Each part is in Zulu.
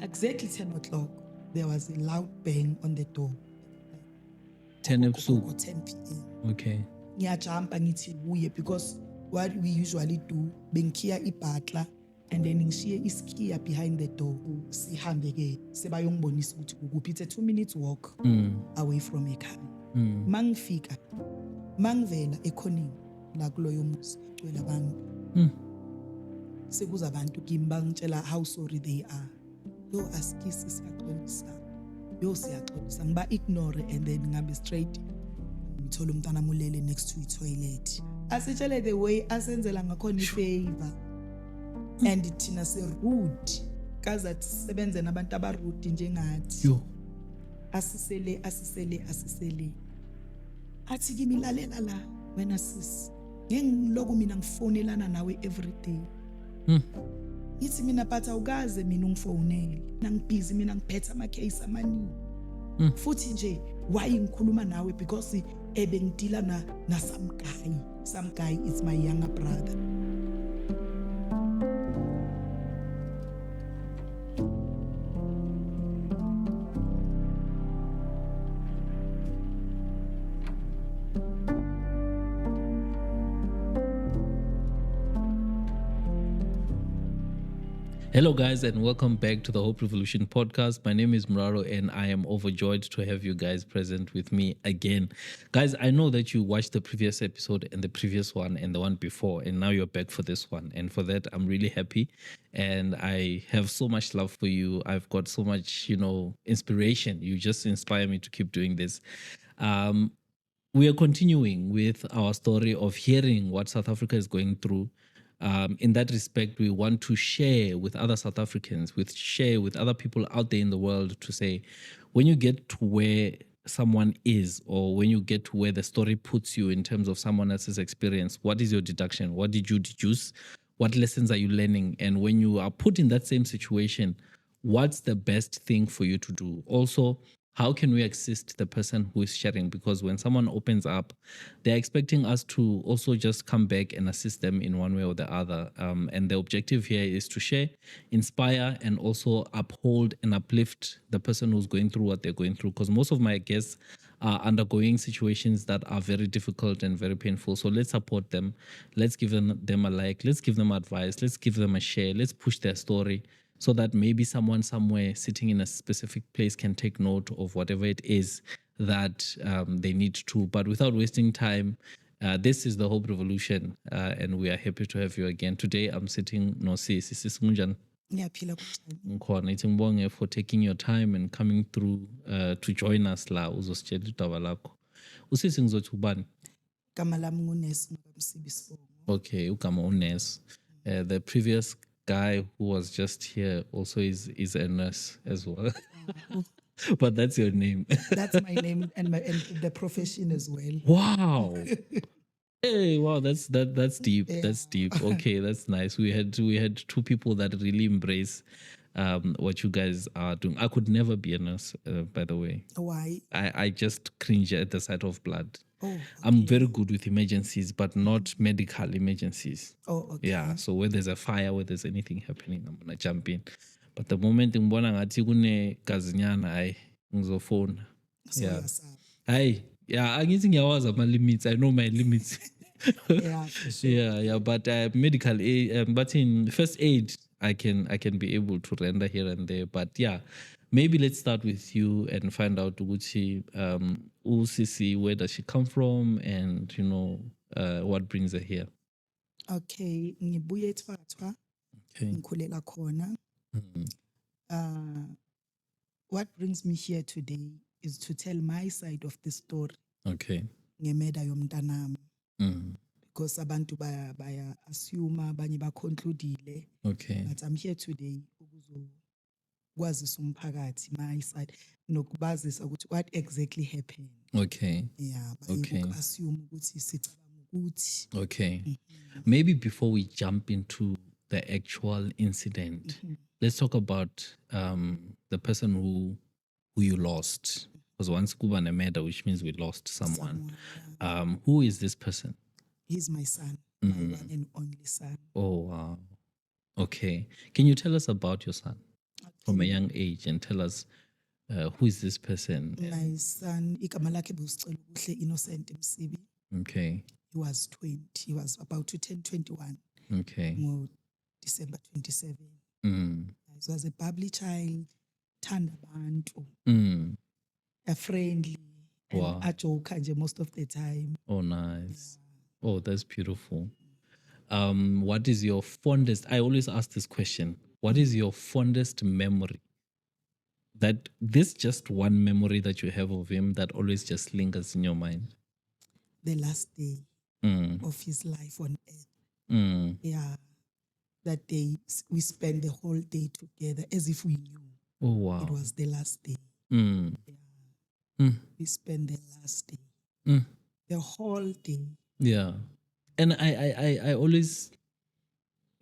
exactly 10 o'clock, there was a loud bang on the door. 10 Or ebusuku. 10 p.m. Okay. Ngiyajumpa ngithi uye because what we usually do, bengikhiya ibutler and then ngishiye iskiya behind the door. Sihambe ke sebayongibonisa ukuthi ukuphi. It's a 2-minute walk away from ekhaya. Mangifika, mangivela ekhoneni la kuloyo muzi gcwele abantu. Sekuza abantu kimi bangitshela how sorry they are. Yo askisi siyaxolisa. Yo siyaxolisa. Ngiba ignore and then ngabe straight ngithola umntana mulele next to i-toilet. Asitshele the way asenzela ngakhona ifavor. And thina se rude. Kazathi sebenze nabantu abarude njengathi. Yo. Asisele. Athi kimi lalela la wena sis. Ngiloku mina ngifonelana nawe every day. Yithi mina but awukaze mina ungifonele. Nangibusy mina ngiphethe ama case amaningi. Futhi nje why ngikhuluma nawe because ebengidila na some guy is my younger brother. Hello, guys, and welcome back to the Hope Revolution podcast. My name is Muraro, and I am overjoyed to have you guys present with me again. Guys, I know that you watched the previous episode and the previous one and the one before, and now you're back for this one. And for that, I'm really happy. And I have so much love for you. I've got so much, inspiration. You just inspire me to keep doing this. We are continuing with our story of hearing what South Africa is going through. In that respect, we want to share with other South Africans, share with other people out there in the world to say, when you get to where someone is, or when you get to where the story puts you in terms of someone else's experience, what is your deduction? What did you deduce? What lessons are you learning? And when you are put in that same situation, what's the best thing for you to do? Also, how can we assist the person who is sharing? Because when someone opens up, they're expecting us to also just come back and assist them in one way or the other. And the objective here is to share, inspire, and also uphold and uplift the person who's going through what they're going through. Because most of my guests are undergoing situations that are very difficult and very painful. So let's support them. Let's give them a like. Let's give them advice. Let's give them a share. Let's push their story, so that maybe someone somewhere sitting in a specific place can take note of whatever it is that they need to. But without wasting time, this is the Hope Revolution, and we are happy to have you again. Today, I'm sitting no Sisi Simunjan. Ngiyaphila Ngibonge for taking your time and coming through to join us la uzositshela udaba lakho. Usisi ngizothi ubani? Igama lami nguNes Msibisibongo. Okay, ugama uNes. The previous guy who was just here also is a nurse as well. But that's your name. That's my name and the profession as well. Wow. Hey, wow, that's deep. Yeah. That's deep. Okay, that's nice. We had two people that really embrace what you guys are doing. I could never be a nurse, by the way. Why? I just cringe at the sight of blood. Oh, okay. I'm very good with emergencies, but not medical emergencies. Oh, okay. Yeah, so where there's a fire, where there's anything happening, I'm gonna jump in. But the moment ngibona ngathi kune gazinyana, hayi ngizofona. So Yeah. yes, Hayi, yeah, angithi ngiyawazi ama limits. I know my limits. yeah, for sure. Yeah, but medical aid, but in first aid, I can be able to render here and there. But yeah, maybe let's start with you and find out Uguchi, Usisi, where does she come from, and what brings her here. Okay, ngibuye eThwathwa, Okay. ngikhulela khona. What brings me here today is to tell my side of the story Okay. ngemeda yomntanami, Mhm. because abantu baya assume abanye baconcludile, Okay. but I'm here today ukuzokwazisa umphakathi my side nokubazisa ukuthi what exactly happened. Okay. Yeah, Okay. assume ukuthi sicabanga ukuthi Okay. Maybe before we jump into the actual incident, let's talk about the person who you lost. Because once kuba nemeda, which means we lost someone. Who is this person? He's my son, my one and only son. Oh, wow. Okay. Can you tell us about your son? from a young age and tell us who is this person? My son, igama lakhe busicela kuhle Innocent Msibi. Okay. He was 20. He was about to turn 21 Okay. on December 27. Mm. He was a bubbly child, thanda abantu, Mm. a friendly, and Wow. a joker nje most of the time. Oh, nice. Oh, that's beautiful. What is your fondest? I always ask this question. What is your fondest memory? That this just one memory that you have of him that always just lingers in your mind. The last day Mm. of his life on earth. Mm. Yeah. That day, we spent the whole day together as if we knew Oh, wow. it was the last day. Mm. Yeah. Mm. We spent the last day. Mm. The whole day. Yeah. And I always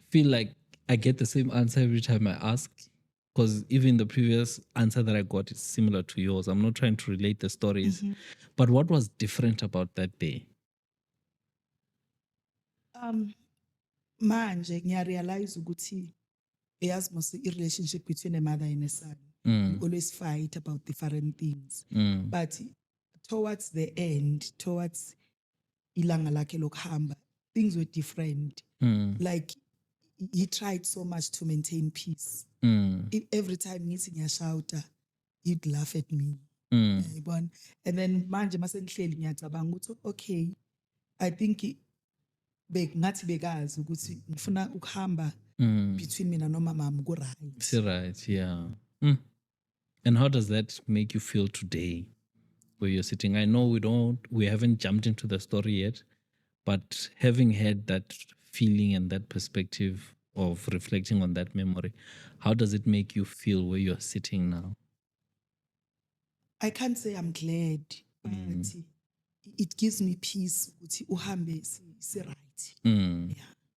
feel like I get the same answer every time I ask, because even the previous answer that I got is similar to yours. I'm not trying to relate the stories, but what was different about that day? Manje ngiyarealize ukuthi yazi mos i-relationship between a mother and a son. You always fight about different things. But towards the end, towards ilanga lakhe lokuhamba, things were different. Like he tried so much to maintain peace. Every time ngithi ngiyashouta, he'd laugh at me. Yabona? And then manje mase ngihleli ngiyacabanga ukuthi okay, I think ngathi bekazi ukuthi ngifuna ukuhamba between mina noma mama ku-right. It's right, yeah. And how does that make you feel today where you're sitting? I know we haven't jumped into the story yet, but having had that feeling and that perspective of reflecting on that memory, how does it make you feel where you're sitting now? I can't say I'm glad, but it gives me peace ukuthi uhambe si-right.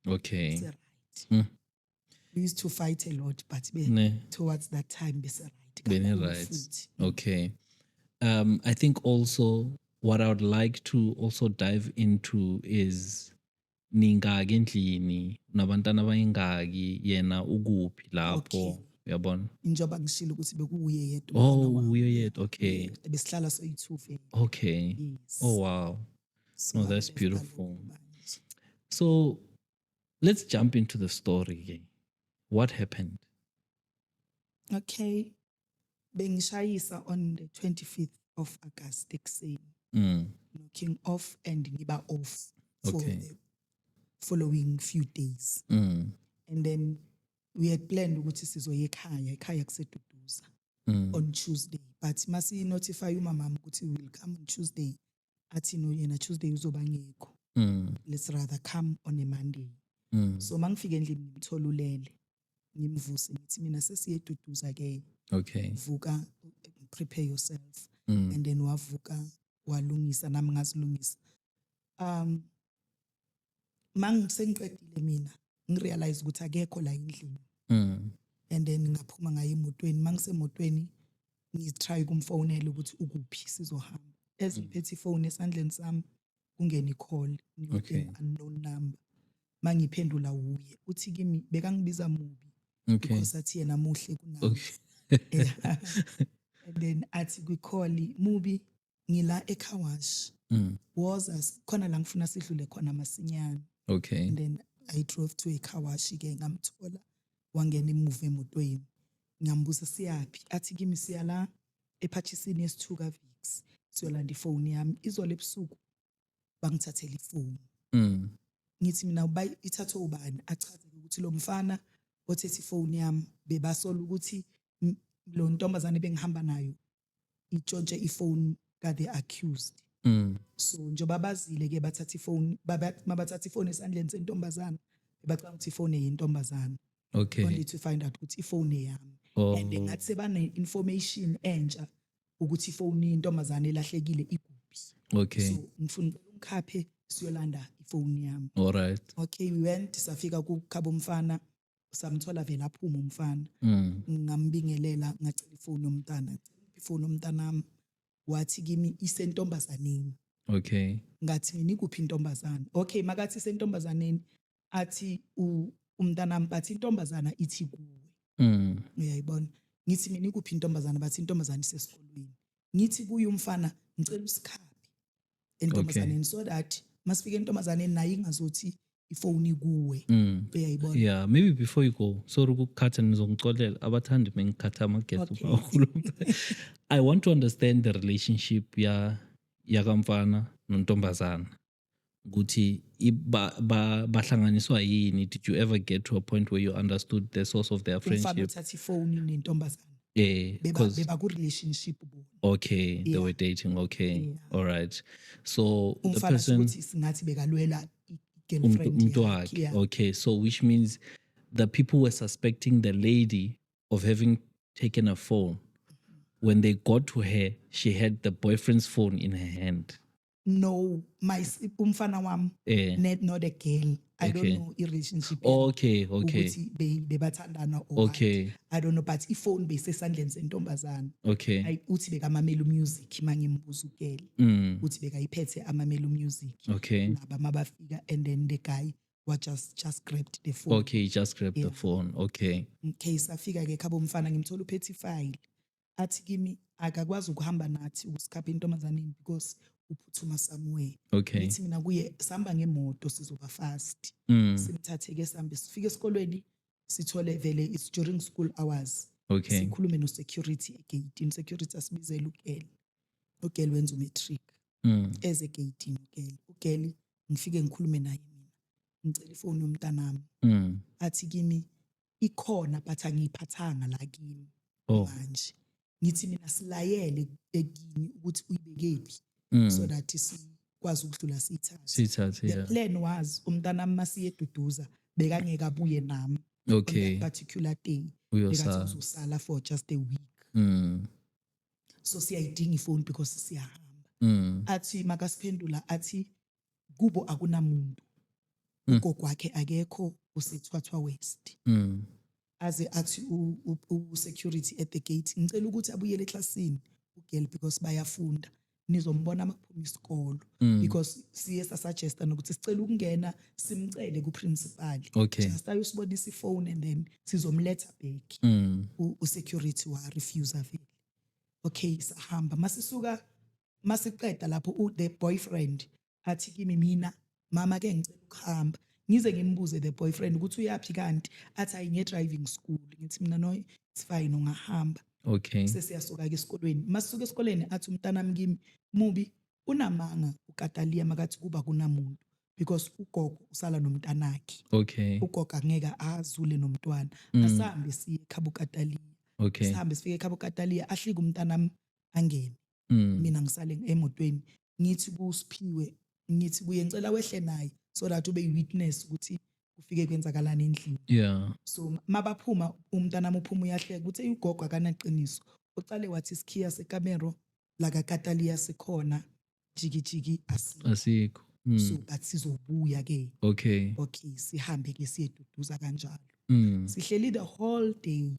Okay. Si-right. We used to fight a lot, but towards that time, right. Okay. I think also what I would like to also dive into is ningaki endlini nabantwana bayingaki yena ukuphi lapho uyabona njoba ngishilo ukuthi bekuye yedwa uye yedwa okay besihlala soyi2 vele okay yes. Oh wow so that's beautiful. So let's jump into the story again. What happened? Okay, bengishayisa on the 25th of August ekuseni. Knocking off and ngiba off for the following few days. And then we had planned ukuthi sizoya ekhaya kuseduduza on Tuesday, but masi notify umama ukuthi we will come on Tuesday. Athi no yena Tuesday uzoba ngekho. Let's rather come on a Monday. So mangifike endlini ngimthola ulele. Ngimvuse ngithi mina sesiyeduduza ke. Okay. Vuka, prepare yourself. And then wavuka walungisa nami ngazilungisa. Mangisengiqedile mina ngirealize ukuthi akekho la endlini. And then ngaphuma ngaye emotweni mangisemotweni ngitry kumfonela ukuthi ukuphi sizohamba. As ngiphethe ifone esandleni sami kungena icall unknown number. Mangiphendula uye uthi kimi bekangibiza mubi because athi yena muhle kunami. And then athi kwicall mubi ngila eKawash. Was khona la ngifuna sidlule khona masinyane. Okay. And then I drove to eKawash ke ngamthola wangena emuva emotweni. Ngambuza siyapi athi kimi siyala ePurchasing yesithuka Vix. Siyolanda ifone yami izolo ebusuku bangithathela ifone. Ngithi mina ithathe ubani achaze ukuthi lo mfana othethe ifone yami bebasola ukuthi lo ntombazane bengihamba nayo itshontshe ifone ka the accused. So njoba bazile ke bathatha ifone mabathatha ifone esandleni sentombazana bebacanga ukuthi ifone yentombazana. Okay. Only to find out ukuthi ifone yami. And ngathi sebane information entsha ukuthi ifone yentombazane elahlekile ikuphi. Okay. So ngifuna ungikhaphe siyolanda ifone yami. All right. Okay, we went safika kukhaba umfana samthola vela aphuma umfana. Ngambingelela ngacela ifone yomntana. Ifone yomntanami wathi kimi isentombazaneni. Okay. Ngathi mina ikuphi intombazana. Okay, makathi isentombazaneni athi umntanami bathi intombazana ithi kuwe. Uyayibona. ngithi mina ikuphi intombazane bathi intombazane isesikolweni ngithi kuye umfana ngicela usikhaphe entombazaneni so that masifika entombazaneni naye ingazothi ifoni kuwe uyayibona. Yeah, maybe before you go, sorry ukukhatha nizongicolela abathandi mengikhatha amagetsi Okay. kakhulu. I want to understand the relationship yakamfana nontombazana. Ukuthi bahlanganiswa yini? Did you ever get to a point where you understood the source of their Umfana friendship? uthatha ifoni nentombazane Yeah, because beba ku relationship bona. okay, they Yeah. were dating. Okay, Yeah. all right. So the Umfana person, ukuthi singathi bekalwela i-girlfriend umntu yakhe. wakhe. Yeah. Okay, so which means the people were suspecting the lady of having taken a phone. When they got to her, she had the boyfriend's phone in her hand. No, umfana wami Eh. not a girl. I don't Okay. know i-relationship Okay, okay, ukuthi bebathandana or what. okay, I don't know but ifoni beyisesandleni sentombazane. okay. Uthi bekamamela umusic mangimbuza ugele uthi bekayiphethe amamela umusic Okay. laba mabafika and then the guy was just grabbed the phone. Okay, he just grabbed the Yeah. phone. Okay. In case afika ke khabo umfana ngimthola uphethe ifile athi kimi akakwazi ukuhamba nathi ukusikhapha intombazaneni because uphuthuma somewhere. Okay. Ngithi mina kuye sihamba ngemoto sizoba fast. Simthathe ke sihambe sifike esikolweni sithole vele it's during school hours. Okay. Sikhulume no security egate. Security asibizela ugele. Ugele wenza umatric. Eze gate ugele. Ugele ngifike ngikhulume naye mina. Ngicela ifoni yomntanami. Athi kimi ikhona but angiyiphathanga la kimi manje. Ngithi mina silayele ekini ukuthi uyibekephi so that sikwazi ukudlula sithathe. The Yeah. plan was umntanami masiye eduduza bekangeka abuye nami. Okay. On that particular day. Uyosala. Bekathi uzosala for just a week. So siyayidinga ifoni because siyahamba. Athi makasiphendula athi kubo akunamuntu. Ugogo wakhe akekho useThwathwa West. Aze athi u-security at the gate ngicela ukuthi abuyele eklasini ugirl because bayafunda nizombona makuphuma isikolo because siye sasuggesta nokuthi sicela ukungena simcele ku-principal Okay. just ayosibonisa ifone and then sizomletha back u-security wa refuse vele. Okay sahamba masiqeda lapho the boyfriend athi kimi mina mama ke ngicela ukuhamba ngize ngimbuze the boyfriend ukuthi uyapi kanti athi ayinge driving school ngithi mina no it's fine ungahamba. Okay. Sesiyasuka ke esikolweni masisuka esikoleni athi umntanami kimi mubi unamanga uKatalia makathi kuba kunamuntu because ugogo usala nomntanakhe. Okay. Ugogo angeke azule nomntwana asahambe siye ekhaba uKatalia. Okay. Sihambe sifike ekhaba uKatalia ahlika umntanami angene mina ngisale emotweni ngithi kuSiphiwe ngithi kuye ngicela wehle naye so that ube witness ukuthi kufike kwenzakalana endlini. Yeah. So mabaphuma umntanami uphuma uyahleka ukuthi ugogo akanaqiniso ucale wathi isikhiya sekamero la kaKatalia sikhona jikijiki Asikho. so but sizobuya ke. Okay. Okay sihambe ke siyeduduza kanjalo. Sihleli the whole day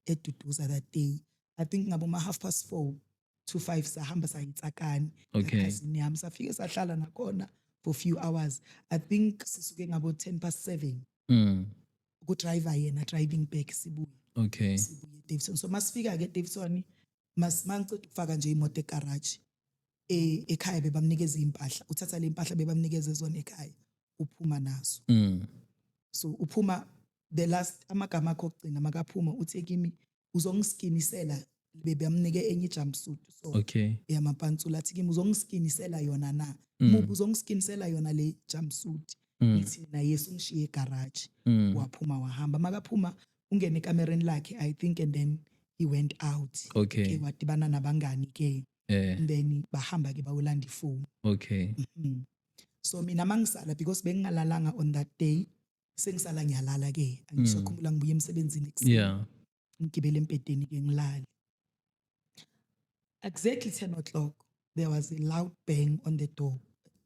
eduduza that day. I think ngabo ma 4:30 to 5 sahamba sayitsakani. Okay. Yami safike sahlala nakhona for few hours. I think sisuke ngabo 7:10. Ku driver yena driving back sibuye. Okay. Sibuye Davidson. So masifika ke Davidson mangicela ukufaka nje imoto egarage. Ekhaya bebamnikeza impahla. Uthatha le impahla bebamnikeza zona ekhaya. Uphuma nazo. So uphuma the last amagama akho ogcina makaphuma uthe kimi uzongiskinisela bebamnike enye jumpsuit so Okay. yamapantsula athi kimi uzongiskinisela yona na mubu uzongiskinisela yona le jumpsuit ithi na yesu ngishiye egarage waphuma wahamba makaphuma ungene ekamereni lakhe I think and then he went out. Okay. Wadibana nabangani ke and then bahamba ke bawulanda ifoni. Okay. So mina mangisala because bengingalalanga on that day sengisala ngiyalala ke angisakhumbula ngibuye emsebenzini ekuseni. Yeah. Ngigibele empedeni ke ngilala. Exactly 10 o'clock there was a loud bang on the door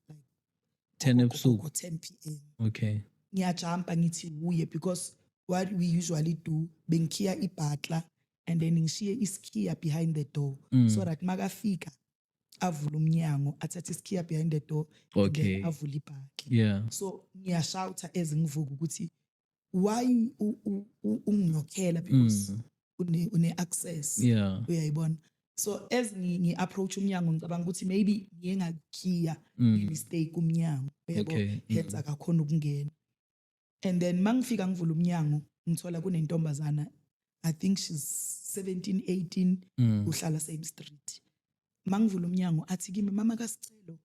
like 10 ebusuku. 10 p.m. Okay. Ngiyajumpa ngithi uye because what we usually do bengikhiya ibutler and then ngishiye isikhiya behind the door so that makafika avula umnyango athathe isikhiya behind the door and then Okay. avula ibutler. Yeah. So ngiyashouta ezingivuka ukuthi why unginyokhela because une access Yeah. uyayibona. So as ngi-approach umnyango ngicabanga ukuthi maybe ngiye ngakhiya mistake umnyango uyabo, Okay. hence akakhona ukungena. And then mangifika ngivula umnyango ngithola kunentombazana, I think she's 17 18, uhlala same street. Mangivula umnyango athi kimi, mama kaSicelo,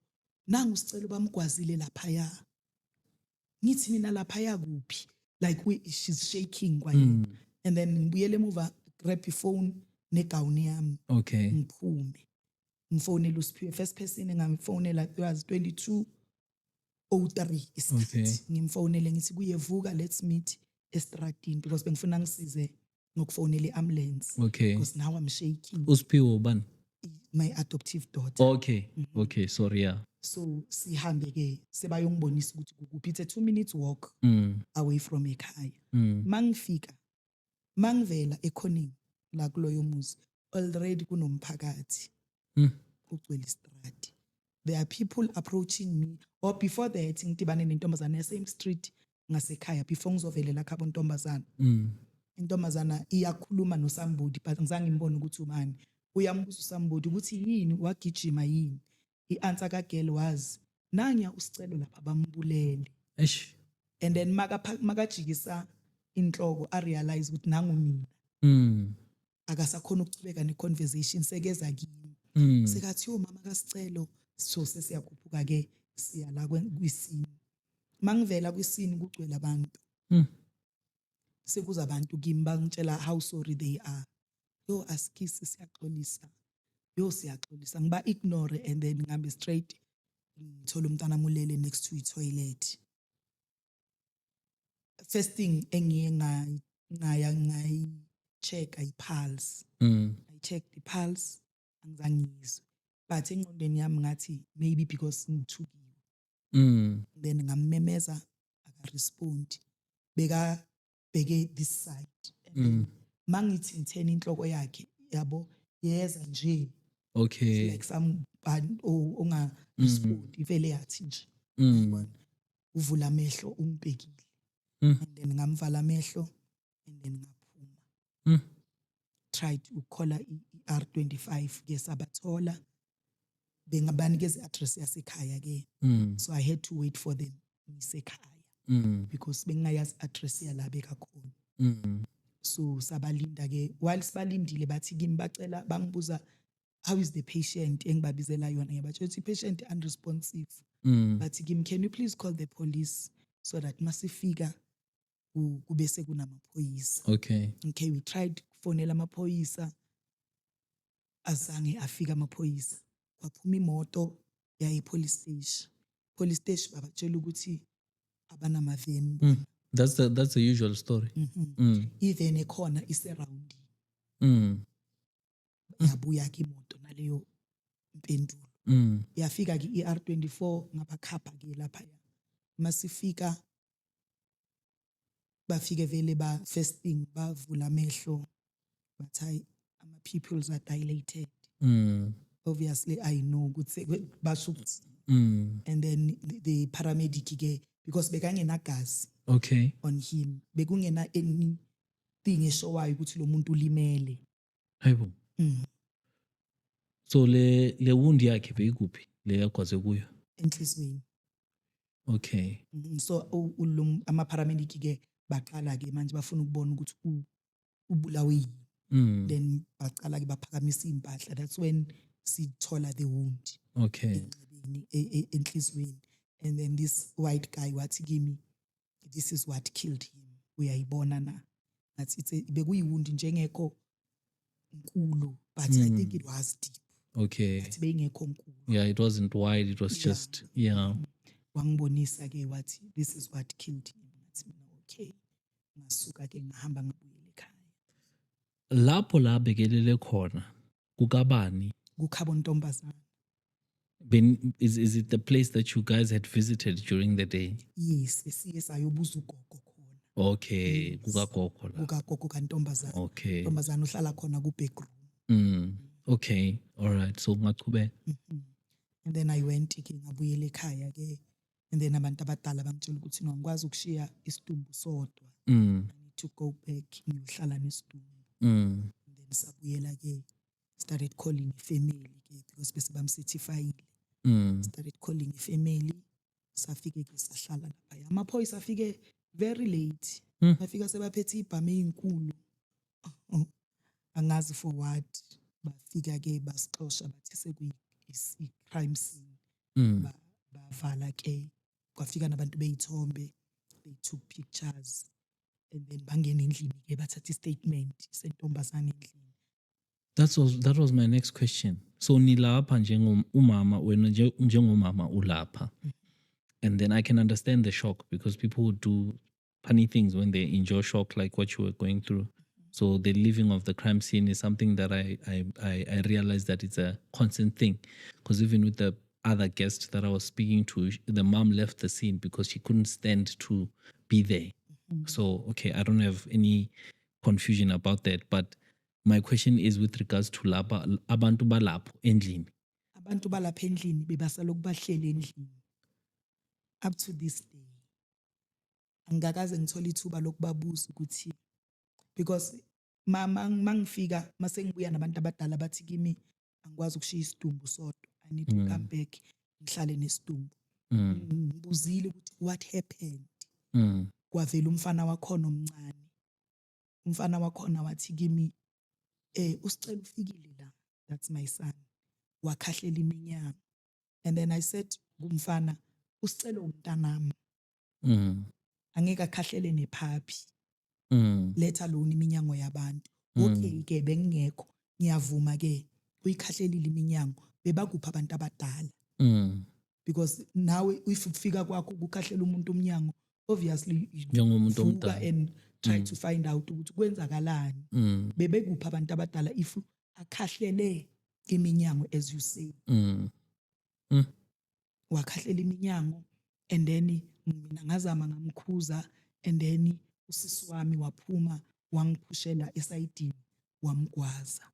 nangu uSicelo bamgwazile laphaya. Ngithi mina laphaya kuphi? Like she's shaking kwayena. And then ngibuyele emuva, grab iphone negown yami. Okay. Ngiphume. Ngifonela uSiphiwe, first person engamfonela was 22:03 isikhathi. Ngimfonele ngithi kuyevuka, let's meet estradini because bengifuna ngisize ngokufonela iambulance. Okay. Because now I'm shaking. Usphiwe ubani? My adoptive daughter. Okay. Okay, sorry, yeah. So sihambe ke sebayongibonisa ukuthi kukuphi. It's a 2-minute walk away from ekhaya. Mangifika, mangivela ekhoneni la kuloyo muzi, already kunomphakathi ugcwele istradi. There are people approaching me, or before that ngidibane nentombazana same street ngasekhaya before ngizovelela khabo ntombazana. Intombazana iyakhuluma no somebody but ngizange ngimbone ukuthi ubani. Uyambuza usambodi ukuthi yini, wagijima yini. I-answer ka-girl was, nanya uSicelo lapha bambulele. Eish. And then makajikisa inhloko I realize ukuthi nangu mina. Akasakhona ukuchubeka ne-conversation, sekeza kimi. Sekathi yo mama kaSicelo, so sesiyakhuphuka ke siya la kwisini. Mangivela kwisini kugcwele abantu. Sekuza abantu kimi bangitshela how sorry they are. Yo askisi siyaxolisa. Yo siyaxolisa. Ngiba ignore and then ngihambe straight ngithola umntana mulele next to i-toilet. First thing engiye ngayi check i-pulse. I checked the pulse, angizange ngizwe. But engqondweni yami ngathi maybe because ngithukiwe. Then ngammemeza aka-respond. Beke this side. Mangithi ngithena inhloko yakhe, yabo, yeza nje. Okay. Like someone onga respond, ivele yathi nje. Uvula amehlo umbhekile. And then ngamvala amehlo and then ngaphuma. Tried to call i-R25 ke sabathola. Bengabanikeza address yasekhaya ke. So I had to wait for them ngisekhaya. Because bengayazi address yala bekakhona. So sabalinda ke, while sibalindile bathi kimi bacela bangibuza how is the patient engibabizela yona, yabatsho ukuthi patient unresponsive. Bathi kimi, can you please call the police so that masifika kube sekunamaphoyisa. Okay. Okay, we tried kufonela amaphoyisa, azange afika amaphoyisa. Kwaphuma imoto yayi police station. Police station babatshela ukuthi abanamaveni. That's the usual story. Even ekhona iseround. Yabuya ke imoto naleyo impendulo. Yafika ke i-R24 ngabakhapha ke lapha. Masifika bafike vele ba first thing bavula amehlo. But ama pupils are dilated. Obviously I know ukuthi basho ukuthi. And then the paramedic ke, because bekangenagazi. Okay. On him bekungena anything eshowayo ukuthi lo muntu ulimele. Hayibo. So le wound yakhe beyikuphi le yakwaze kuyo? Enhlizweni. Okay. So ama paramedic ke baqala ke manje bafuna ukubona ukuthi ubulawe yini. Then baqala ke baphakamisa impahla. That's when sithola the wound. Okay. Enhlizweni. And then this white guy wathi kimi, this is what killed him. Uyayibona na. That's it's bekuyiwound njengekho nkulu, but I think it was deep. Okay. But bengekho nkulu. Yeah, it wasn't wide, it was just Wangibonisa ke wathi this is what killed him. Ngathi mina okay. Ngasuka ke ngahamba ngabuyela ekhaya. Lapho la bekelele khona kukabani? Kukhabo ntombazana. Is it the place that you guys had visited during the day? Yes, siye sayobuza ugogo khona. Okay, kukagogo la. Kukagogo kantombazana. Okay. Ntombazana uhlala khona ku backroom. Okay, all right. So ngaqhubeka. And then I went ke ngabuyela ekhaya ke. And then abantu abadala bangitshela ukuthi no ngikwazi ukushiya isidumbu sodwa. I need to go back ngiyohlala nesidumbu. Mm. And then sabuyela ke started calling ifamily ke because bese bamcertifyile. Mm. Started calling ifamily. Safike ke sahlala lapha. Amaphoyisa afike very late. Mm. Bafika sebaphethe ibhame ezinkulu. Oh, angazi for what. Bafika ke basixosha bathi sekuyi crime scene. Mm. Bavala ke kwafika nabantu beyithombe, they took pictures and then bangena endlini ke bathatha istatement sentombazane endlini. That was my next question. So nilapha umama wena njengomama ulapha. And then I can understand the shock because people would do funny things when they enjoy shock like what you were going through. So the leaving of the crime scene is something that I realized that it's a constant thing. Because even with the other guest that I was speaking to, the mom left the scene because she couldn't stand to be there. So, okay, I don't have any confusion about that. But my question is with regards to abantu balapho endlini. Abantu balapha endlini bebasaloku bahlele endlini up to this day. Angikaze ngithola ithuba lokubabuza ukuthi because mangifika mase ngibuya nabantu abadala bathi kimi angikwazi ukushiya isidumbu sodwa. I need to come back ngihlale nesidumbu. Ngibuzile ukuthi what happened? Kwavela umfana wakhona omncane. Umfana wakhona wathi kimi usicela ufikile la, that's my son. Wakhahlela iminyango. And then I said kumfana usicela umntanami. Angeke akhahlele nephaphi. Let alone iminyango yabantu. Okay ke bengingekho ngiyavuma ke uyikhahlelile iminyango bebakupha abantu abadala. Because nawe if ufika kwakho ukukhahlela umuntu umnyango obviously Njengomuntu vuka omdala. and try to find out ukuthi kwenzakalani. Bebekupha abantu abadala if akhahlele iminyango as you say. Wakhahlela iminyango and then mina ngazama ngamkhuza and then usisi wami waphuma wangiphushela esayidini wamgwaza.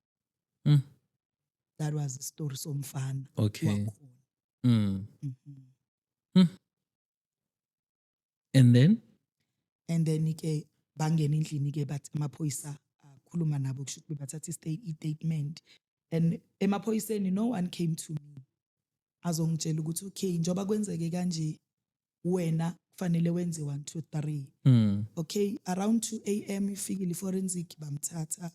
That was the story somfana. Okay. wakhona. And then? And then ke bangena endlini ke bathi amaphoyisa akhuluma nabo kusho ukuthi bathatha i-statement. And emaphoyiseni no one came to me azongitshela ukuthi okay njoba kwenzeke kanje wena kufanele wenze 1 2 3. Okay, around 2 AM ifikile forensic bamthatha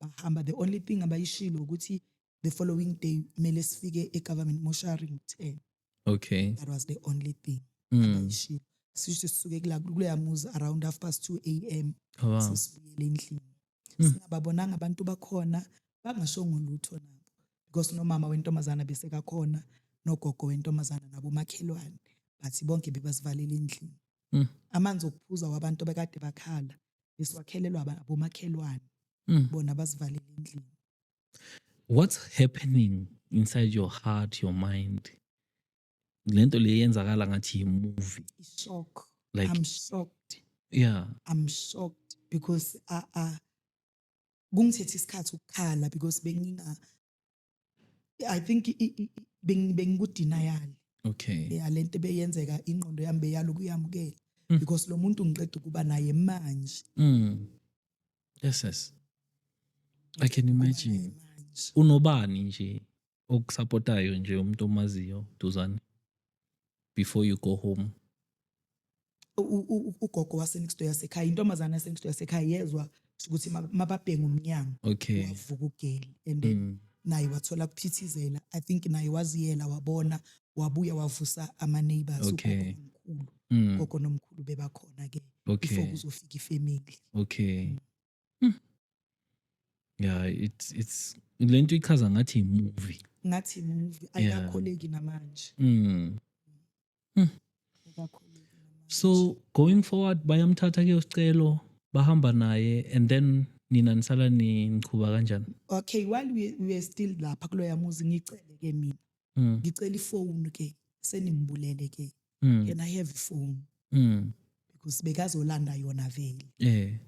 bahamba. The only thing abayishilo ukuthi the following day mele sifike e-government mortuary ngo-10. Okay. That was the only thing abayishilo. Sisuke kuleya muzi around 2:30 AM. Oh, wow. Sesibuyele endlini. Singababonanga abantu bakhona bangashongo lutho nabo because nomama wentomazana bese kakhona nogogo wentomazana nabo makhelwane bathi bonke bebasivalela endlini. Amanzi okuphuza wabantu bekade bakhala besiwakhelelwa abomakhelwane bona basivalela endlini. What's happening inside your heart, your mind? Lento le yenzakala ngathi movie. Shock. Like- I'm shocked. Yeah. I'm shocked because kungithethe isikhathi ukukhala because I think bengikudenial. Okay. Lento beyenzeka ingqondo yami beyaloku yamukela because lo muntu ngiqeda ukuba naye manje. Yes. I can imagine. Manje. Unobani nje okusupportayo nje umuntu omaziyo duzane before you go home. Ugogo waseNixto yasekhaya intombazana yaseNixto yasekhaya yezwa ukuthi mababhenga umnyango Okay. wavuka ugeli and then naye wathola kuphithizela. I think naye waziyela wabona wabuya wavusa ama neighbors. Okay. Ugogo nomkhulu bebakhona ke Okay. before kuzofika ifamily. Okay. Yeah, it's lento ichaza ngathi movie. Ngathi movie ayikakholeki namanje. Ayikakholeki namanje. So going forward bayamthatha ke usicelo bahamba naye and then nina nisala niqhuba kanjani? Okay, while we were still lapha kuloya muzi ngicele ke mina. Ngicela ifone ke senimbulele ke. Can I have a phone? Because bekazolanda yona vele.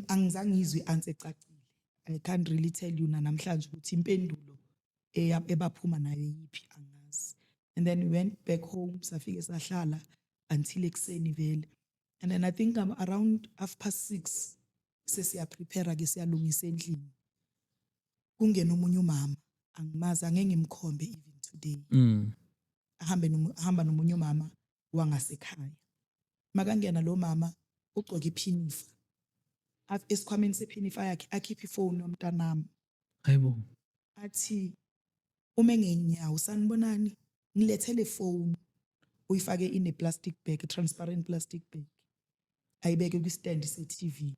Angizange ngizwe answer ecacile. I can't really tell you namhlanje ukuthi impendulo ebaphuma nayo yipi angazi. And then we went back home safike sahlala until ekseni vele. And then I think I'm around 6:30 sesiyaprepare ke siyalungisa endlini kungena omunye umama angimazi angeke ngimkhombe even today ahamba nomunye umama wangasekhaya makangena lo mama ugcoka iphinifa esikhwameni sephinifa yakhe akhipha ifoni yomntanami hayibo athi uma ngenyawo sanibonani ngilethele phone uyifake in plastic bag transparent plastic bag ayibeke ku stand se TV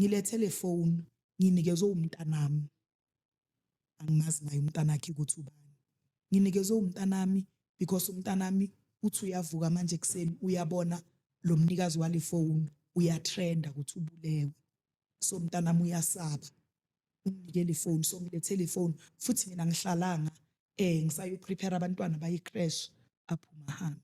ngilethele phone nginikezwe umntanami angimazi naye umntanakhe ukuthi ubani nginikezwe umntanami because umntanami uthi uyavuka manje ekseni uyabona lo mnikazi wale phone uyatrenda ukuthi ubulewe so umntanami uyasaba unginikele phone so ngilethele phone futhi mina ngihlalanga ngisayo prepare abantwana baye crash aphuma hambi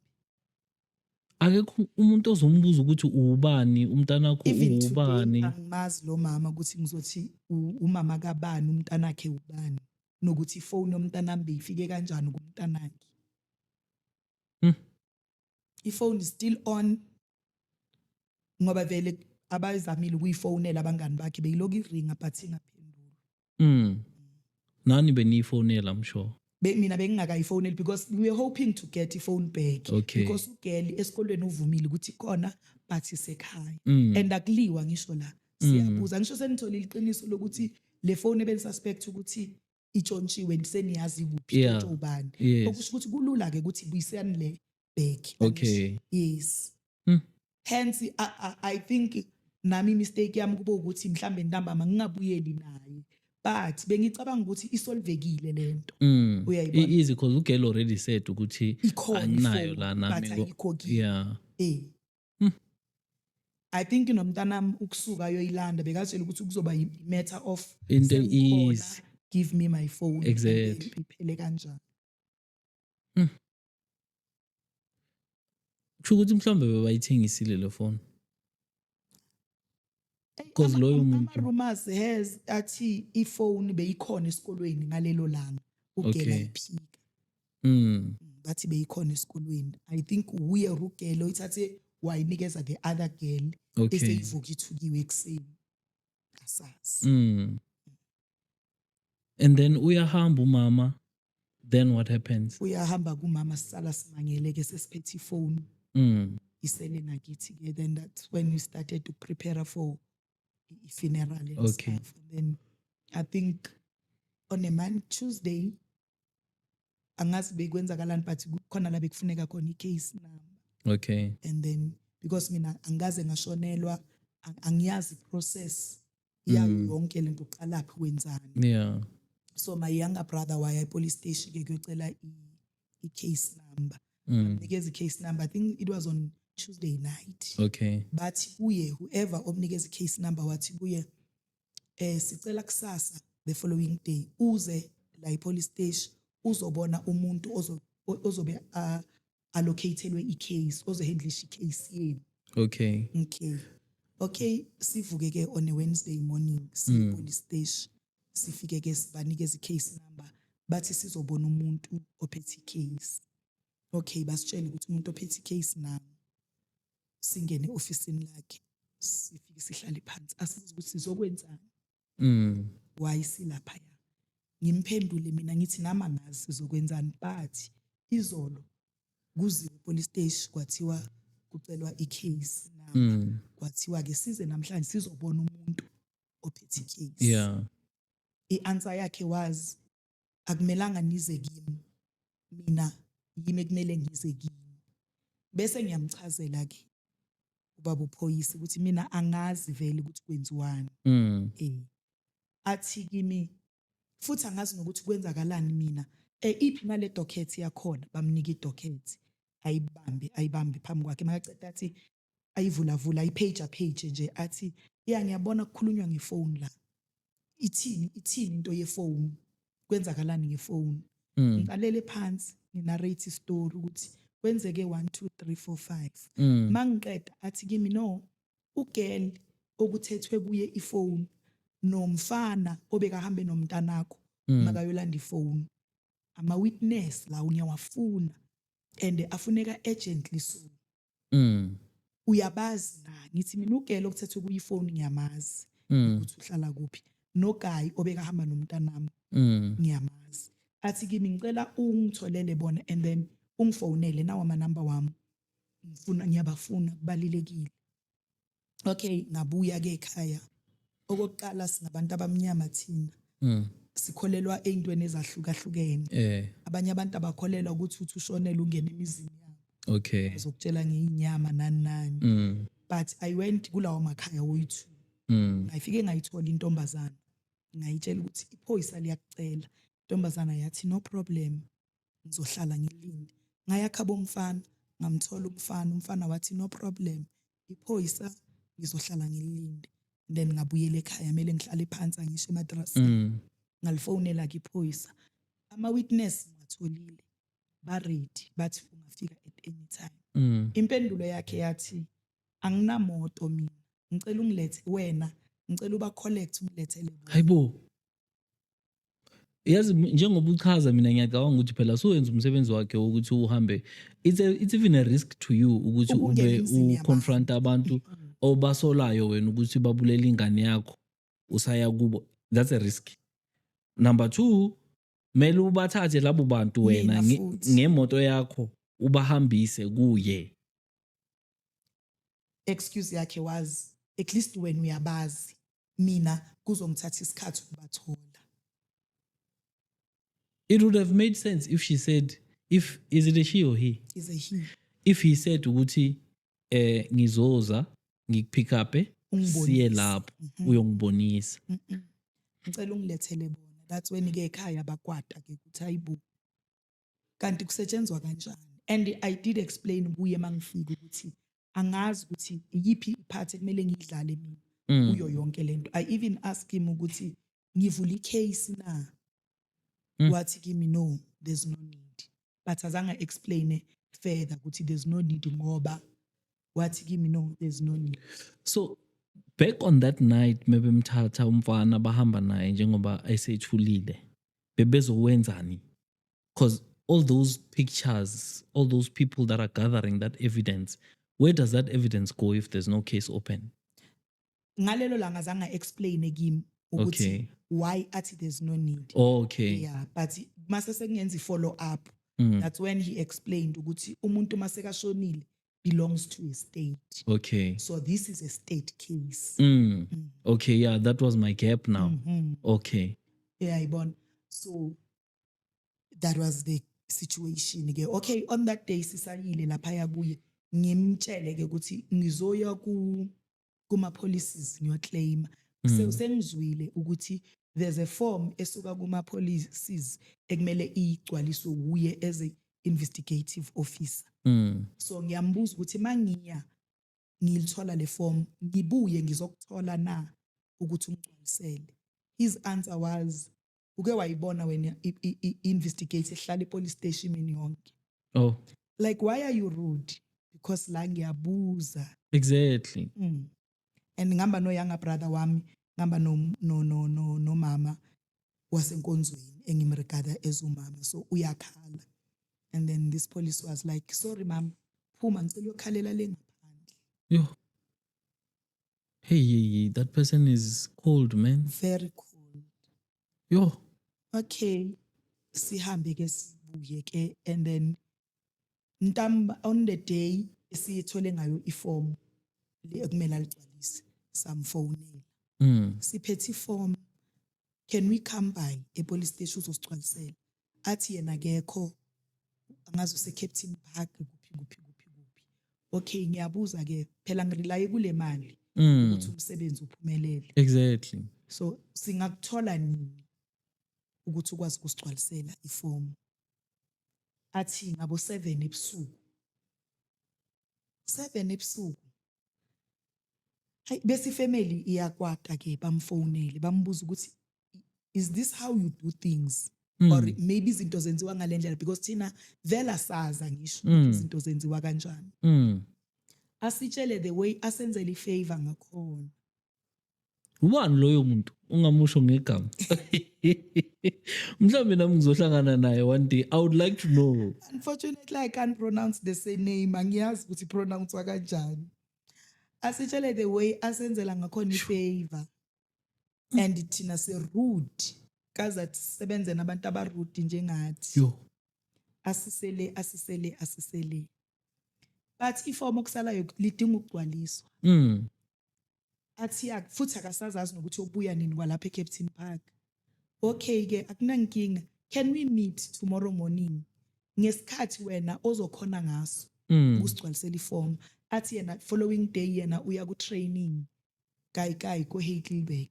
akekho umuntu ozombuza ukuthi ubani umntanakho even ubani today angimazi lo mama ukuthi ngizothi umama kabani umntanakhe ubani nokuthi ifone yomntanami beyifike kanjani kumntanakhe ifone is still on ngoba vele abayizamile ukuyifonela abangani bakhe beyiloku iringa but ingaphenduli nani beniyifonela I'm sure mina bengingakayifoneli because we were hoping to get ifone back because ugeli esikolweni uvumile ukuthi khona but isekhaya and akuliwa ngisho la siyabuza ngisho senitholile iqiniso lokuthi le phone ebelisuspect ukuthi itshontshiwe seniyazi kuphi ubani okusho ukuthi kulula ke ukuthi buyiseni le back yes hence I think nami mistake yami kuba ukuthi mhlambe ntambama ngingabuyeli naye but bengicabanga ukuthi isolvekile lento uyayibona easy because ugel already said ukuthi anginayo la nami I think nomntanami ukusuka yoyilanda bekatshela ukuthi kuzoba i matter of into easy give me my phone exactly iphele kanjani ukuthi mhlambe bebayithengisile le phone because loyo muntu rumors has athi iphone beyikhona esikolweni ngalelo langa ugela iphika bathi beyikhona esikolweni I think uye rugelo ithathe wayinikeza the other girl eseyivuka ithukiwe ekseni asazi and then uyahamba umama then what happens uyahamba kumama sisala simangele ke sesiphethe iphone isele nakithi ke then that's when we started to prepare for funeral and stuff and then I think on a Tuesday angazi bekwenzakalani but khona la bekufuneka khona icase number and then because mina angaze ngashonelwa angiyazi process yayo yonke lento uqalaphi wenzani so my younger brother waya police station ke kuyocela i case number nikeza i case number I think it was on Tuesday night but uye whoever omnikeza case number wathi kuye sicela kusasa the following day uze la police station uzobona umuntu ozobe allocated we case ozohandlisha icase yenu okay sivuke ke on a Wednesday morning police station sifike ke sibanikeza case number bathi sizobona umuntu ophethe case basitshela ukuthi umuntu ophethe case nawo singene officeini lakhe sifike sihlale phansi asibuza ukuthi sizokwenzani why silapha ya ngimphendule mina ngithi nama ngazi sizokwenzani but izolo kuziwe police station kwathiwa kucelwa icase number kwathiwa ke size namhlanje sizobona umuntu ophethe case ianswer yakhe was akumelanga nize kimi mina yimi kumele ngize kimi bese ngiyamchazela ke ubaba uphoyisa ukuthi mina angazi vele ukuthi kwenziwani athi kimi futhi angazi nokuthi kwenzakalani mina iphi male docket yakhona bamnika idocket ayibambe phambi kwakhe makaceda athi ayivula page nje athi ngiyabona kukhulunywa ngefone la ithini into yefone kwenzakalani ngefone ngiqalele phansi nginarrate story ukuthi kwenzeke 1 2 3 4 5 mangiqeda athi kimi no ugel okuthethwe kuye ifone nomfana obekahambe nomntanakho makayolanda ifone ama witness la unyawafuna and afuneka urgently so uyabazi na ngithi mina ugel okuthethwe kuye ifone ngiyamazi ukuthi uhlala kuphi. NoGayi obekahamba nomntanami ngiyamazi. Athi kimi ngicela ungitholele bona and then ungifonele nawo amanamba wami. Ngiyabafuna kubalilekile. Okay, ngabuya ke ekhaya. Okokuqala singabantu abamnyama thina. Sikholelwa ey'ntweni ezahlukahlukene. Abanye abantu abakholelwa ukuthi uthi ushonele ungene emizini yabo. Okay. Bazokutshela ngeinyama nani. But I went kulawo makhaya woyithu. Ngayifike ngayithola intombazana. Ngayitshela ukuthi iphoyisa liyakucela. Intombazana yathi no problem. Ngizohlala ngilinde. Ngayakha bomfana, ngamthola umfana wathi no problem. Iphoyisa ngizohlala ngilinde. Then ngabuyela ekhaya mele ngihlale phansi angisho emadrasini. Ngalifonela ke iphoyisa. Ama witness ngatholile. Ba ready bathi ungafika at any time. Impendulo yakhe yathi anginamoto mina. Ngicela ungilethe wena. Ngicela uba collect ungilethele bona. Hayibo. Yazi njengoba uchaza mina ngiyacabanga ukuthi phela sowenza umsebenzi wakhe ukuthi uhambe. It's even a risk to you ukuthi ube uconfront abantu obasolayo wena ukuthi babulela ingane yakho usaya kubo. That's a risk. Number 2, mele ubathathe labo bantu wena ngemoto yakho ubahambise kuye. Excuse yakhe was at least when uyabazi mina kuzongithatha isikhathi ukubathola. It would have made sense if she said, is it a she or he? Is a he. If he said ukuthi ngizoza ngikupick up siye lapho uyongibonisa. Ngicela ungilethele bona. That's when ke ekhaya bakwata ke ukuthi hayibo. Kanti kusetshenzwa kanjani? And I did explain kuye mangifika ukuthi angazi ukuthi yipi iphathi kumele ngidlale mina kuyo yonke lento. I even asked him ukuthi ngivula icase na. Wathi kimi no, there's no need. But azange explain further ukuthi there's no need ngoba wathi kimi no, there's no need. So back on that night maybe mthatha umfana bahamba naye njengoba ayesethulile bebezowenzani, because all those pictures, all those people that are gathering that evidence, where does that evidence go if there's no case open? Ngalelo langa azange explain kimi ukuthi why athi there's no need. Okay. Yeah, but mase sengenza follow up. That's when he explained ukuthi umuntu mase kashonile belongs to a state. Okay. So this is a state case. Okay, yeah, that was my gap now. Okay. Yeah, Ibon. So that was the situation again. Okay, on that day sisayile lapha yabuye ngimtshele ke ukuthi ngizoya kuma policies ngiyoclaim. Sengizwile ukuthi there's a form esuka kuma policies ekumele igcwaliswe uye as a investigative officer. So ngiyambuza ukuthi mangiya ngilithola le form ngibuye ngizokuthola na ukuthi ungigcwalisele. His answer was uke wayibona wena investigate ehlala police station mini yonke. Oh. Like why are you rude? Because la ngiyabuza. Exactly. And ngamba no younger brother wami ngamba no mama wasenkonzweni engimregada as umama, so uyakhala. And then this police was like, sorry ma'am, phuma ngicela uyokhalela le ngaphandle. Yo. Hey, that person is cold, man. Very cold. Yo. Okay. Sihambe ke sibuye ke, and then on the day siyithole ngayo iform le ekumele aligcwalise samfonela. Siphethe iform, can we come by a police station uzosigcwalisela? Athi yena akekho, angazi use Captain Park kuphi. Okay, ngiyabuza ke phela ngirelaye kule mali ukuthi umsebenzi uphumelele. Exactly. So singakuthola nini ukuthi ukwazi ukusigcwalisela iform? Athi ngabo 7 ebusuku. 7 ebusuku. Hayi bese family iyakwata ke bamfonele bambuza ukuthi is this how you do things? Or maybe izinto zenziwa ngalendlela because thina vela saza ngisho izinto zenziwa kanjani. Asitshele the way asenzele ifavor ngakhona. Ubani loyo muntu ungamusho ngegama? Mhlawumbe nami ngizohlangana naye one day. I would like to know. Unfortunately I can't pronounce the same name. Angiyazi ukuthi pronounce kanjani. Asitshele the way asenzela ngakhona ifavor. and thina se rude kazathi sebenze nabantu abarude njengathi Yo. asisele but ifomu okusalayo lidinga ukugcwaliswa athi futhi akasazazi nokuthi ubuya nini kwalapha eCaptain Park. Okay ke akunankinga, can we meet tomorrow morning ngesikhathi wena ozokhona ngaso usigcwalisela iform. Athi yena following day yena uya ku training kai ko Heidelberg.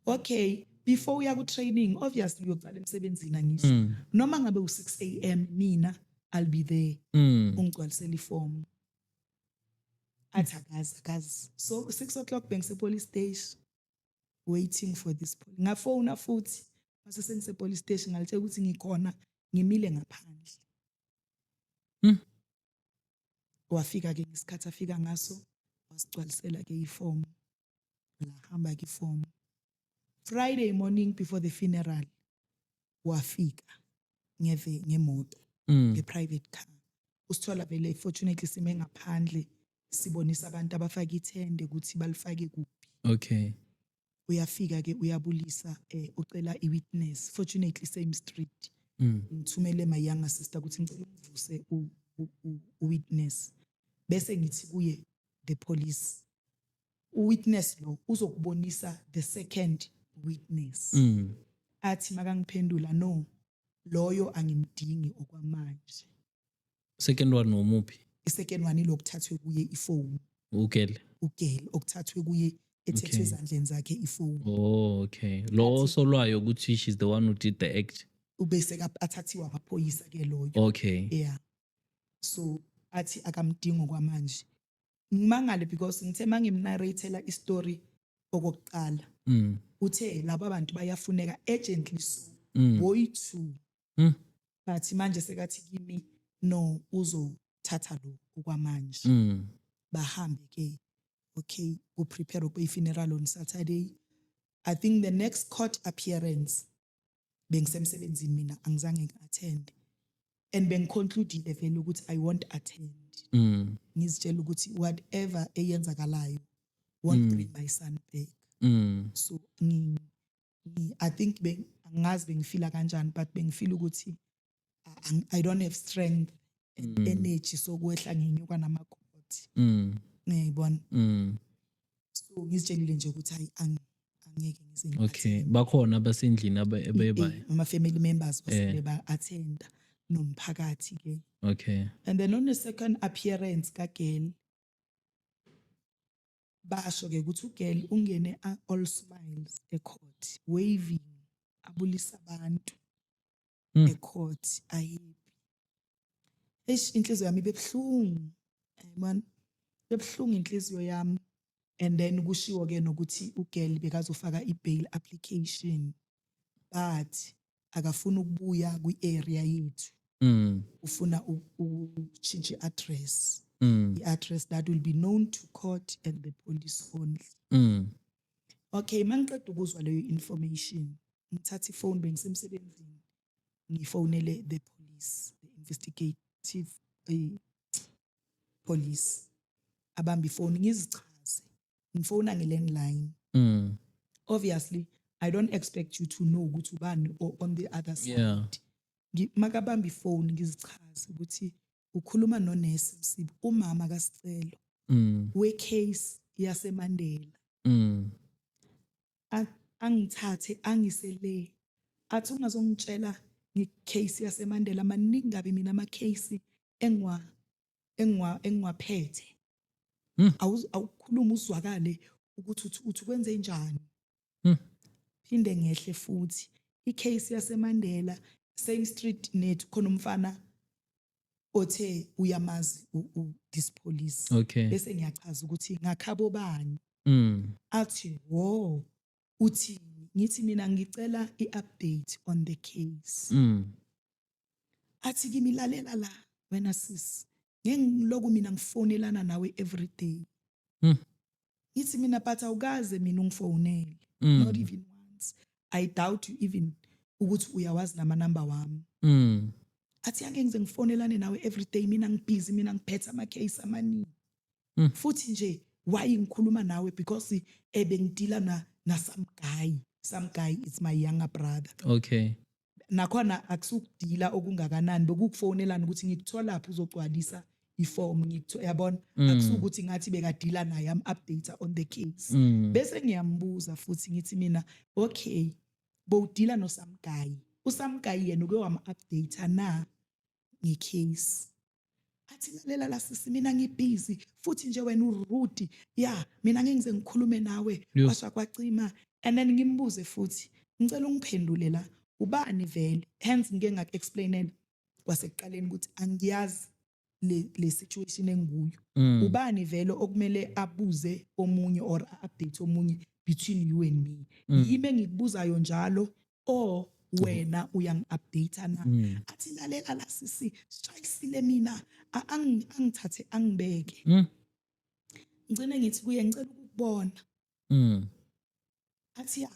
Okay, before uya ku training obviously uyocala emsebenzini angisho noma ngabe u6 am mina I'll be there ungigcwalisela iform. Athi akazi so 6 o'clock bengise police station waiting for this police. Ngafona futhi mase sengise police station ngalithe ukuthi ngikhona ngimile ngaphandle. Wafika ke ngesikhathi afika ngaso wasigcwalisela ke iform la hamba ke iform. Friday morning before the funeral wafika ngemoto nge-private car. Usithola vele fortunately sime ngaphandle sibonisa abantu abafaka ithende ukuthi balifake kuphi. Okay. Uyafika ke uyabulisa ucela iwitness, fortunately same street. Ngithumele my younger sister ukuthi ngicela uvuse uwitness bese ngithi kuye the police uwitness lo uzokubonisa the second witness. Athi makangiphendula no loyo angimdingi okwamanje. Second one umuphi? Isecond one ilokuthathwe kuye iphone. Ugele okuthathwe kuye ethethwe ezandleni zakhe iphone. Oh okay. Lo solwayo ukuthi she's the one who did the act. Ubese athathiwa amaphoyisa ke loyo. Okay. Yeah. So athi akamdingo kwamanje. Ngimangale because ngithe mangimnarratela istory okokuqala. Uthe laba abantu bayafuneka urgently so boy too. But manje sekathi kimi no uzothatha lo okwamanje. Bahambe ke okay go prepare for funeral on Saturday. I think the next court appearance bengisemsebenzini mina angizange ngi-attend and bengiconcludile vele ukuthi I won't attend. Ngizitshela ukuthi whatever eyenzakalayo won't bring my son back. So I think angazi bengifila kanjani but bengifila ukuthi I don't have strength and energy sokwehla ngenyuka namakhoti. Ngiyibona. So ngizitshelile nje ukuthi hayi angeke ngize. Okay, bakhona abasendlini abebayo. Ama family members basele ba attend nomphakathi ke. Okay. And then on the second appearance ka girl basho ke ukuthi ugirl ungene all smiles ecourt waving abulisa abantu ecourt ayibi. Inhliziyo yami bebhlungu. Man bebhlungu inhliziyo yami. And then kushiwo ke nokuthi ugirl bekazofaka i-bail application but akafuna ukubuya kwi-area yethu. Ufuna change i-address. The address that will be known to court and the police only. Okay, mangiqeda ukuzwa leyo information ngithatha ifone bengisemsebenzini ngifonele the police, the investigative police. Abamba ifone ngizichaze. Ngifona ngelandline. Obviously I don't expect you to know ukuthi ubani on the other side. Yeah. Makabamba ifone ngizichaze ukuthi ukhuluma nonesi Msibi umama kaSicelo we-case yaseMandela. Angithathe angisele athi ungazongitshela ngecase yaseMandela maningi ngabe mina ama-case engwaphethe. Awukhuluma uzwakale ukuthi uthi kwenze njani. Phinde ngehle futhi icase yaseMandela same street nethu khona umfana othe uyamazi this police. Okay. Bese ngiyachaza ukuthi ngakhabo bani. Athi wo uthi ngithi mina ngicela i-update on the case. Athi kimi lalela la wena sis ngiloku mina ngifonelana nawe every day. Ngithi mina but awukaze mina ungifonele. Not even once. I doubt you even ukuthi uyawazi nama number wami. Athi ake ngize ngifonelane nawe every day mina ngibusy mina ngiphethe ama case amaningi. Futhi nje why ngikhuluma nawe because bengidila some guy is my younger brother. Okay. Nakhona akusukudila okungakanani bekukufonelana ukuthi ngikuthola lapho uzogcwalisa iform yabona akusukuthi ngathi bekadila naye am update on the case bese ngiyambuza futhi ngithi mina okay bowudila no some guy usamguy yena uke wama update na ngecase athi lalela la sisi mina ngibusy futhi nje wena urude mina ngengize ngikhulume nawe kwasha kwacima and then ngimbuze futhi ngicela ungiphendule la ubani vele hence ngike ngak-explainela kwasekuqaleni ukuthi angiyazi le situation enguyo ubani vele okumele abuze omunye or update omunye between you and me yime ngikubuzayo njalo or wena uyang-update na athi lalela la sisi strikesile mina angithathe angibeke ngicine ngithi kuye ngicela ukubona athi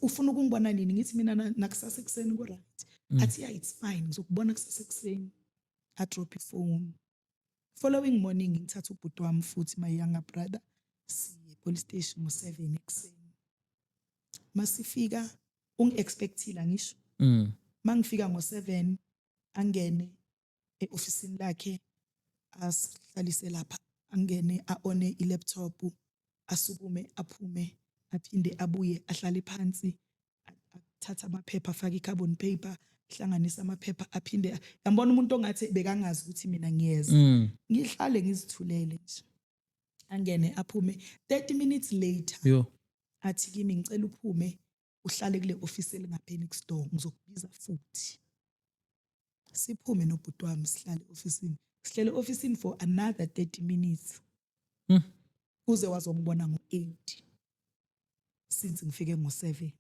ufuna ukungibona nini ngithi mina nakusasa ekseni ku right athi it's fine ngizokubona kusasa ekseni I drop phone following morning ngithatha ubhuti wami futhi my younger brother siye police station ngo7 ekseni masifika ungi-expectila ngisho mangifika ngo7 angene e-ofisini lakhe asihlalise lapha angene aone i-laptop asukume aphume aphinde abuye ahlale phansi athatha amaphepha afaka i-carbon paper hlanganisa amaphepha aphinde yambona umuntu ongathi bekangazi ukuthi mina ngiyeza ngihlale ngizithulele nje angene aphume 30 minutes later athi kimi ngicela uphume uhlale kule office elingapha next door ngizokubiza futhi siphume nobhuti wami sihlale sihlele officeini for another 30 minutes kuze wazongibona ngo8 since ngifike ngo7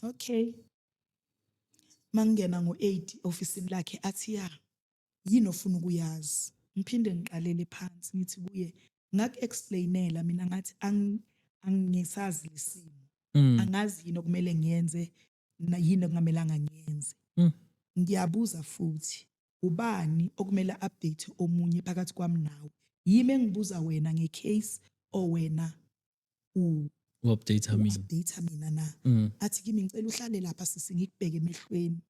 okay mangena ngo8 officeini lakhe athi yini ofuna ukuyazi ngiphinde ngiqalele phansi ngithi kuye ngak-explainela mina ngathi angisazi lesimo angazi yini okumele ngiyenze yini okungamelanga ngiyenze ngiyabuza futhi ubani okumele update omunye phakathi kwami nawe yimi engibuza wena ngecase or wena update mina na athi kimi ngicela uhlale lapha sisi ngikubheke emehlweni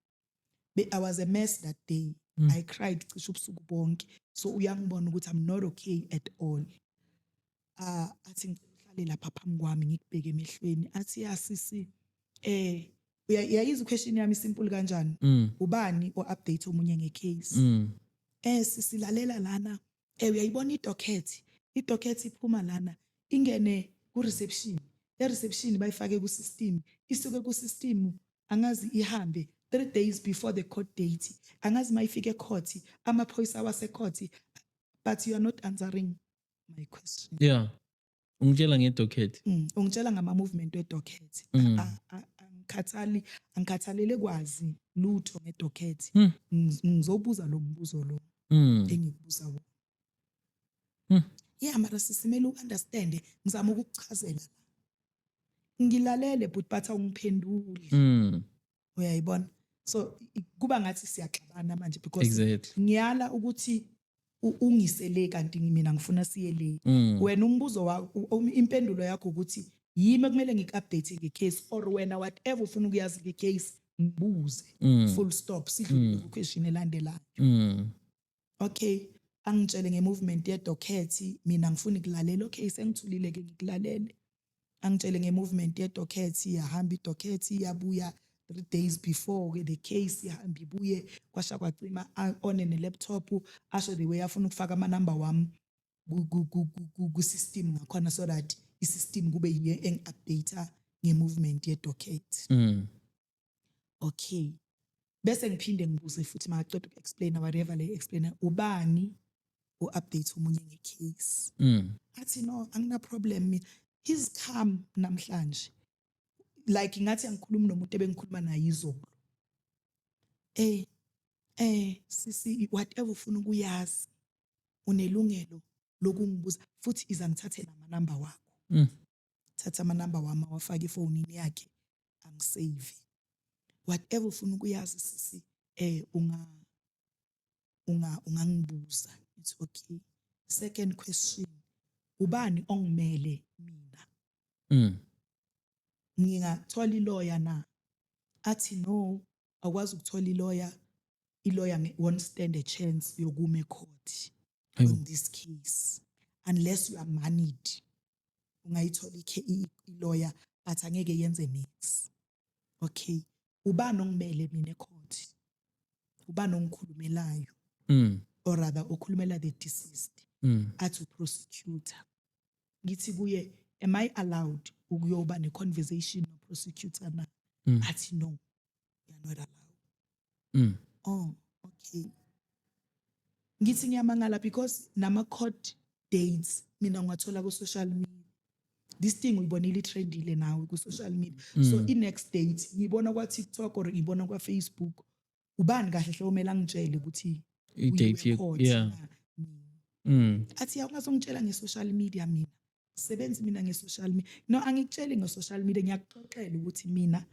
I was a mess that day I cried cishe ubusuku bonke so uyangibona ukuthi I'm not okay at all athi ngicela uhlale lapha phambi kwami ngikubheke emehlweni athi sisi uyayizwa question yami simple kanjani ubani o-update omunye ngecase sisilalela lana uyayibona idocket iphuma lana ingene ku-reception e-reception bayifake ku-system isuke ku-system angazi ihambe 3 days before the court date angazi mayifike ecourt amaphoyisa wase-court but you are not answering my question ungitshela ngedocket ungitshela ngama-movement wedocket angikhathalele kwazi lutho ngedocket ngizobuza lo mbuzo lo engikubuza wona mara sisimele u-understand ngizama ukukuchazela ngilalele but awungiphenduli uyayibona so kuba ngathi siyaxabana manje because ngiyala ukuthi ungisele kanti mina ngifuna siye le wena umbuzo wakho impendulo yakho ukuthi yimi kumele ngik-update ngecase or wena whatever ufuna ukuyazi ngecase ngibuze full stop sidlule ku-question elandelayo okay angitshele nge-movement yedocket mina ngifuna ukulalela okay sengithulile ke ngikulalele angitshele nge-movement yedocket yahamba idocket yabuya 3 days before the case yahamba ibuye kwasha kwacima one ne-laptop asho the way afuna ukufaka amanamba wami ku-system ngakhona so that i-system kube yiye engi-update nge-movement yedocket okay bese ngiphinde ngibuze futhi makaqeda uku-explain whatever le explainer ubani u-update omunye ngecase athi no angina problem mina he's calm namhlanje like ngathi angikhulumi nomuntu ebengikhuluma naye izolo sisi whatever ufuna ukuyazi unelungelo lokungibuza futhi izangithathe namanamba wakho thatha amanamba wami wafaka efonini yakhe angisave whatever ufuna ukuyazi sisi ungangibuza it's okay second question ubani ongimele mina ngingathola ilawyer na? Athi no, awukwazi ukuthola ilawyer won't stand a chance yokuma ecourt on this case unless you are moneyed. Ungayithola ilawyer but angeke yenze next. Okay, ubani ongimele mina ecourt? Ubani ongikhulumelayo? Or rather okhulumela the deceased? Athi uprosecutor. Ngithi kuye, am I allowed ukuyoba ne-conversation no-prosecutor na? Athi no, you're not allowed. Oh, okay. Ngithi ngiyamangala because nama-court dates mina ngiwathola ku-social media. This thing uyibonile i-trendile nawe ku-social media. So i-next date ngibona kwa-TikTok or ngibona kwa-Facebook. Ubani kahle hle omele angitshele ukuthi i-date yeah. Athi awungazongitshela nge-social media mina. Sebenzi mina nge-social media. No, angikutsheli nge-social media, ngiyakuxoxela ukuthi mina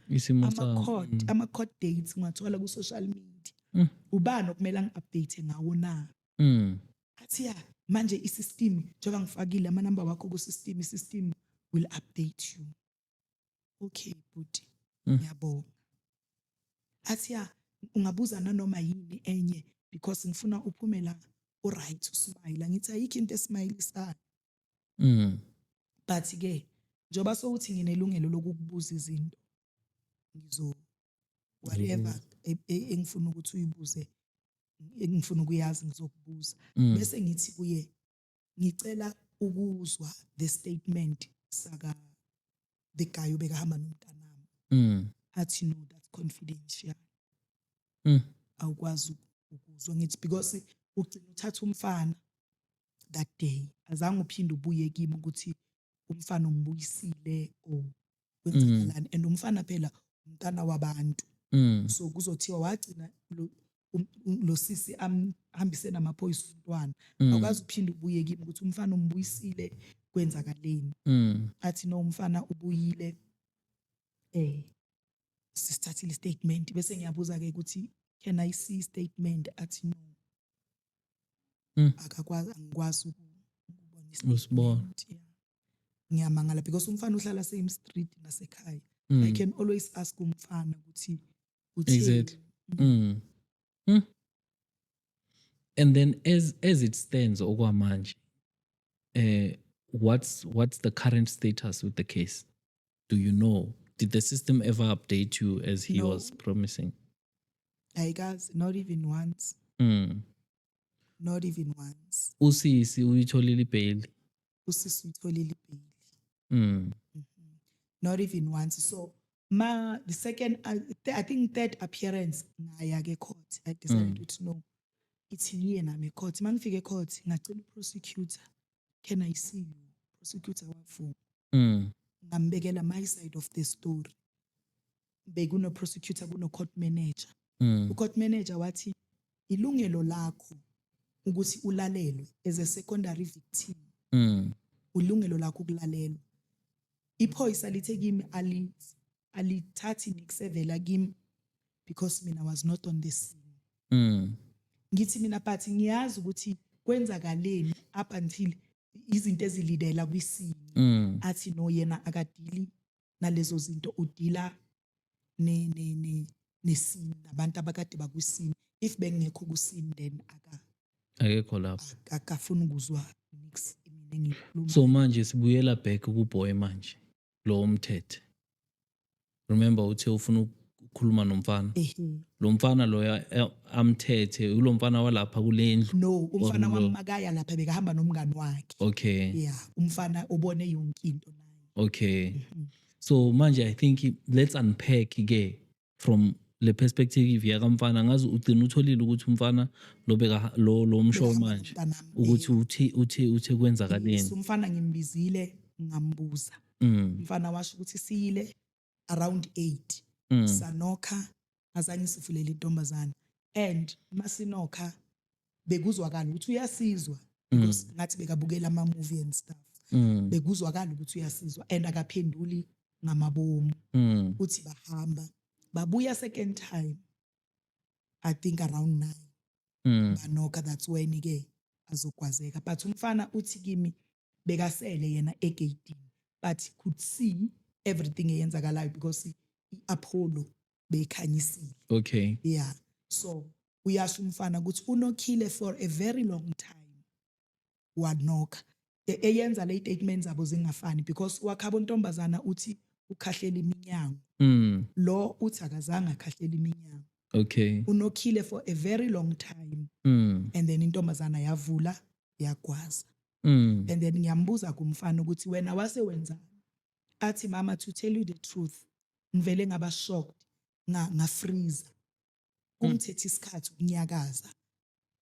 ama-court dates ngiwathola ku-social media. Ubani okumele angi-update ngawo na? Athi ya manje i-system njengoba ngifakile ama-number wakho ku-system, i-system will update you. Okay buti, ngiyabonga. Athi ya ungabuza nanoma yini enye because ngifuna uphume la u-right usmile. Ngithi ayikho into esmayilisayo. But-ke njengoba sokuthi nginelungelo lokukubuza izinto, whatever engifuna ukuthi uyibuze, engifuna ukuyazi ngizokubuza. Bese ngithi kuye, ngicela ukuzwa the statement saka the guy obekahamba nomntanami. Athi no, that's confidential. Awukwazi ukuzwa. Ngithi because ugcina uthatha umfana that day, azange uphinde ubuye kimi ukuthi umfana umbuyisile or kwenzakalani. And umfana phela umntana wabantu. So kuzothiwa wagcina lo sisi hambise namaphoyisa umntwana. Awukwazi uphinde ubuye kimi ukuthi umfana umbuyisile kwenzakaleni. Athi no, umfana ubuyile, sisithathile statement. Bese ngiyabuza-ke ukuthi can I see statement? Athi no, angikwazi ukubona statement. Ngiyamangala because umfana uhlala same street nasekhaya. I can always ask umfana ukuthi exactly. And then as it stands okwamanje, what's the current status with the case? Do you know? Did the system ever update you as he was promising? I guess not even once. Not even once. Usisi uyitholile bail. Usisi uyitholile bail. Not even once. So the second, I think third appearance ngaya court, I decided to know it's here na me court. Mangifike court ngacela prosecutor, can I see you? Prosecutor wafuna. Ngambekela my side of the story. Bekuno prosecutor kuno court manager. U-court manager wathi ilungelo lakho ukuthi ulalelwe as a secondary victim. Ulungelo lakho ukulalelwa. Iphoyisa lithe kimi alithathi nikusevela kimi because mina was not on the scene. Ngithi mina but ngiyazi ukuthi kwenzakaleni up until izinto ezilidela kwisini. Athi no, yena akadili nalezo zinto, udila nesini nabantu abakade bakwisini. If bengekho kusini then akekho lapho, akafuna ukuzwa nix mina ngikhuluma. So manje sibuyela back kuboy manje lo umthethe. Remember uthe ufuna ukukhuluma nomfana. Lo mfana lo amthethe ulo mfana walapha kule ndlu. No, umfana wamakaya lapha bekahamba nomngani wakhe. Okay. Yeah, umfana obone yonke into naye. Okay. So manje I think let's unpack ke from le perspective yakamfana. Ngazi ugcina utholile ukuthi umfana lo beka lo msho manje ukuthi uthe kwenzakaleni. Umfana ngimbizile ngambuza. Umfana washo ukuthi siyile around 8. Sanokha azange sifulele intombazana, and masinokha bekuzwakala ukuthi uyasizwa because ngathi bekabukela ama movie and stuff. Bekuzwakala ukuthi uyasizwa and akaphenduli ngamabomu. Uthi bahamba babuya second time, I think around 9. Banokha, that's when ke azokwazeka. But umfana uthi kimi bekasele yena egate but he could see everything eyenzakalayo because i-Apollo beyikhanyisile. Okay. Yeah. So uyasho umfana ukuthi unokhile for a very long time. Wanokha. Eyenza le statements zabo zingafani because wakhaba untombazana uthi ukhahlela iminyango. Lo uthi akazange akhahlela iminyango. Okay. Unokhile for a very long time. And then intombazana yavula yagwaza. And then ngiyambuza kumfana ukuthi wena wase wenzani? Athi mama, to tell you the truth, ngivele ngaba shocked, nga freeze. Kungithethe isikhathi ukunyakaza.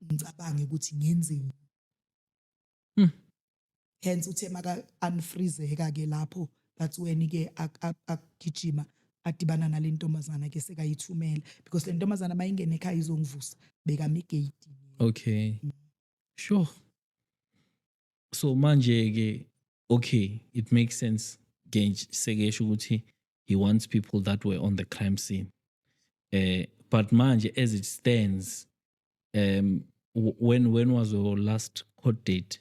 Ngicabange ukuthi ngenzeni. Hence uthe maka unfreezeka ke lapho, that's when ke akugijima adibana nale ntombazana ke sekayithumela because le ntombazana mayingene ekhaya izongivusa bekami egate. Okay. Sure. So manje ke okay, it makes sense. Sekesho ukuthi he wants people that were on the crime scene. But manje as it stands, when was your last court date?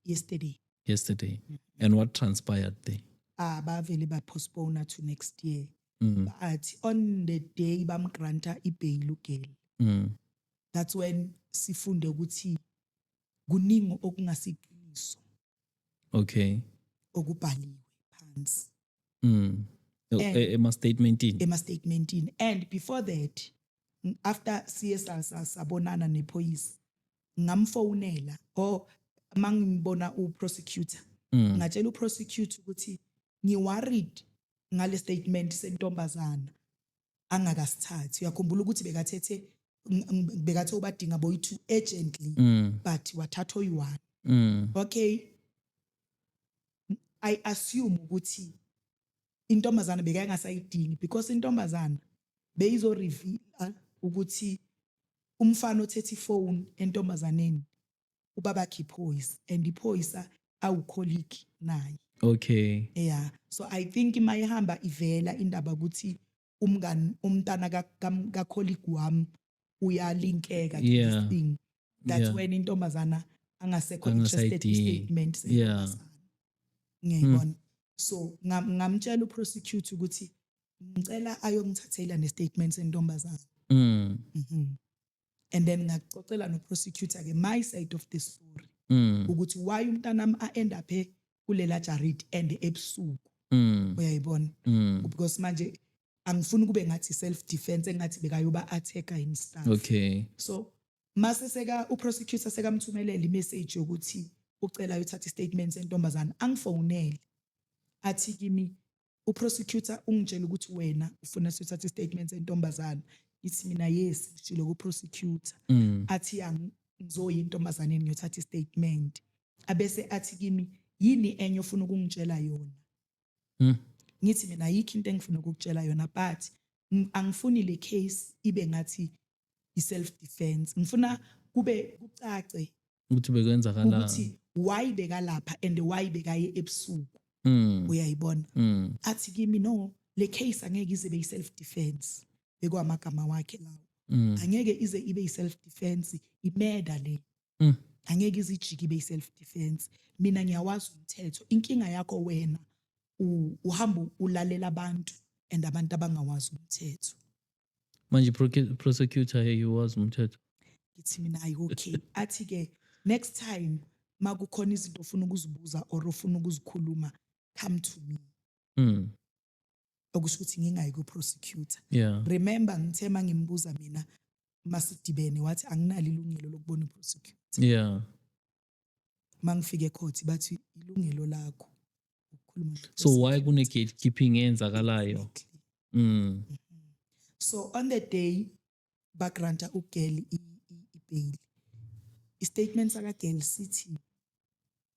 Yesterday. And what transpired there? Bavele ba postpone to next year. But on the day bamgranta ibail ugel. That's when sifunde ukuthi kuningi okungasiqiniso. Okay. Okubhaliwe phansi. Ema statementin. And before that, after CSR sabonana nephoyisa, ngamfonela or mangibona uprosecutor. Ngatshela uprosecutor ukuthi ngiworried ngale statement sentombazana angakasithathi. Uyakhumbula ukuthi bekathe ubadinga boyi-2 urgently, but wathatha oyi-1. Okay. I assume ukuthi intombazana bekayingasayidingi because intombazana beyizo reveal ukuthi umfana othethe ifone entombazaneni ubaba khiphoyisa and iphoyisa awucolleague naye. Okay. Yeah. So I think mayihamba ivela indaba ukuthi umntana ka colleague wami uyalinkeka to this thing. That's when intombazana angasekho interested in statement sentombazana. Ngiyibona. So ngamtshela uprosecutor ukuthi ngicela ayongithathela nestatement sentombazana. And then ngacocela noprosecutor ke my side of the story. Ukuthi why umntanami end up kulela jarit and ebusuku. Uyayibona? Because manje angifuni kube ngathi self defense engathi bekayoba attacker in stuff. Okay. So mase seka uprosecutor sekamthumelela imessage yokuthi ucela uyothatha istatement sentombazana angifonele. Athi kimi uprosecutor ungitshela ukuthi wena ufuna sithatha istatement sentombazana. Ithi mina yes ngishilo kuprosecutor. Athi ngizoya intombazaneni ngiyothatha istatement. Abese athi kimi yini enye ofuna ukungitshela yona? Ngithi mina yikho into engifuna ukukutshela yona but angifuni le case ibe ngathi i-self defense. Ngifuna kube kucace ukuthi bekwenzakala ukuthi why bekalapha and why bekaye ebusuku. Uyayibona? Athi kimi no, le case angeke ize be self defense. Bekwamagama wakhe lawo. Angeke ize ibe i-self defense, imurder le. Angeke ize ijike ibe i-self defense. Mina ngiyawazi umthetho. Inkinga yakho wena uhamba ulalela abantu and abantu abangawazi umthetho. Manje prosecutor you was umthetho. Ngithi mina ayi okay. Athi ke next time makukhona izinto ofuna ukuzibuza or ofuna ukuzikhuluma come to me. Okusho ukuthi ngingayi ku-prosecutor. Remember ngithe mangimbuza mina masidibene wathi anginalo ilungelo lokubona i-prosecutor. Mangifike ecourt bathi ilungelo lakho ukukhuluma. So why kune gatekeeping eyenzakalayo? So on the day bagranta ugel ibail. I-statement saka-girl sithi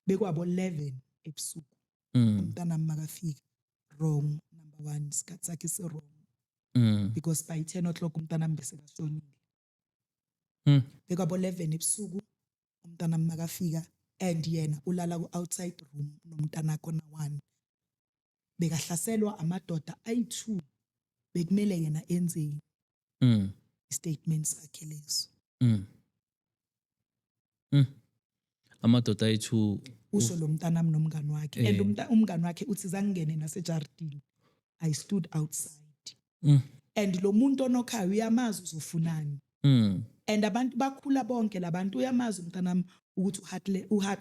bekwabo 11 ebusuku. Umntana makafika wrong. Number 1 isikhathi sakhe wrong. Because by 10 o'clock umntana bese kashonile. Bekwabo 11 ebusuku umntana makafika and yena ulala ku-outside room nomntana kona 1. Bekahlaselwa amadoda ayi-2. Bekumele yena enze statements sakhe lezo. Amadoda ayi-2 usho lo mntanami nomngani wakhe and umngani wakhe uthi zangingene nasejardini I stood outside and lo muntu onokhaya uyamazi uzofunani and abantu bakhula bonke labantu uyamazi umntanami ukuthi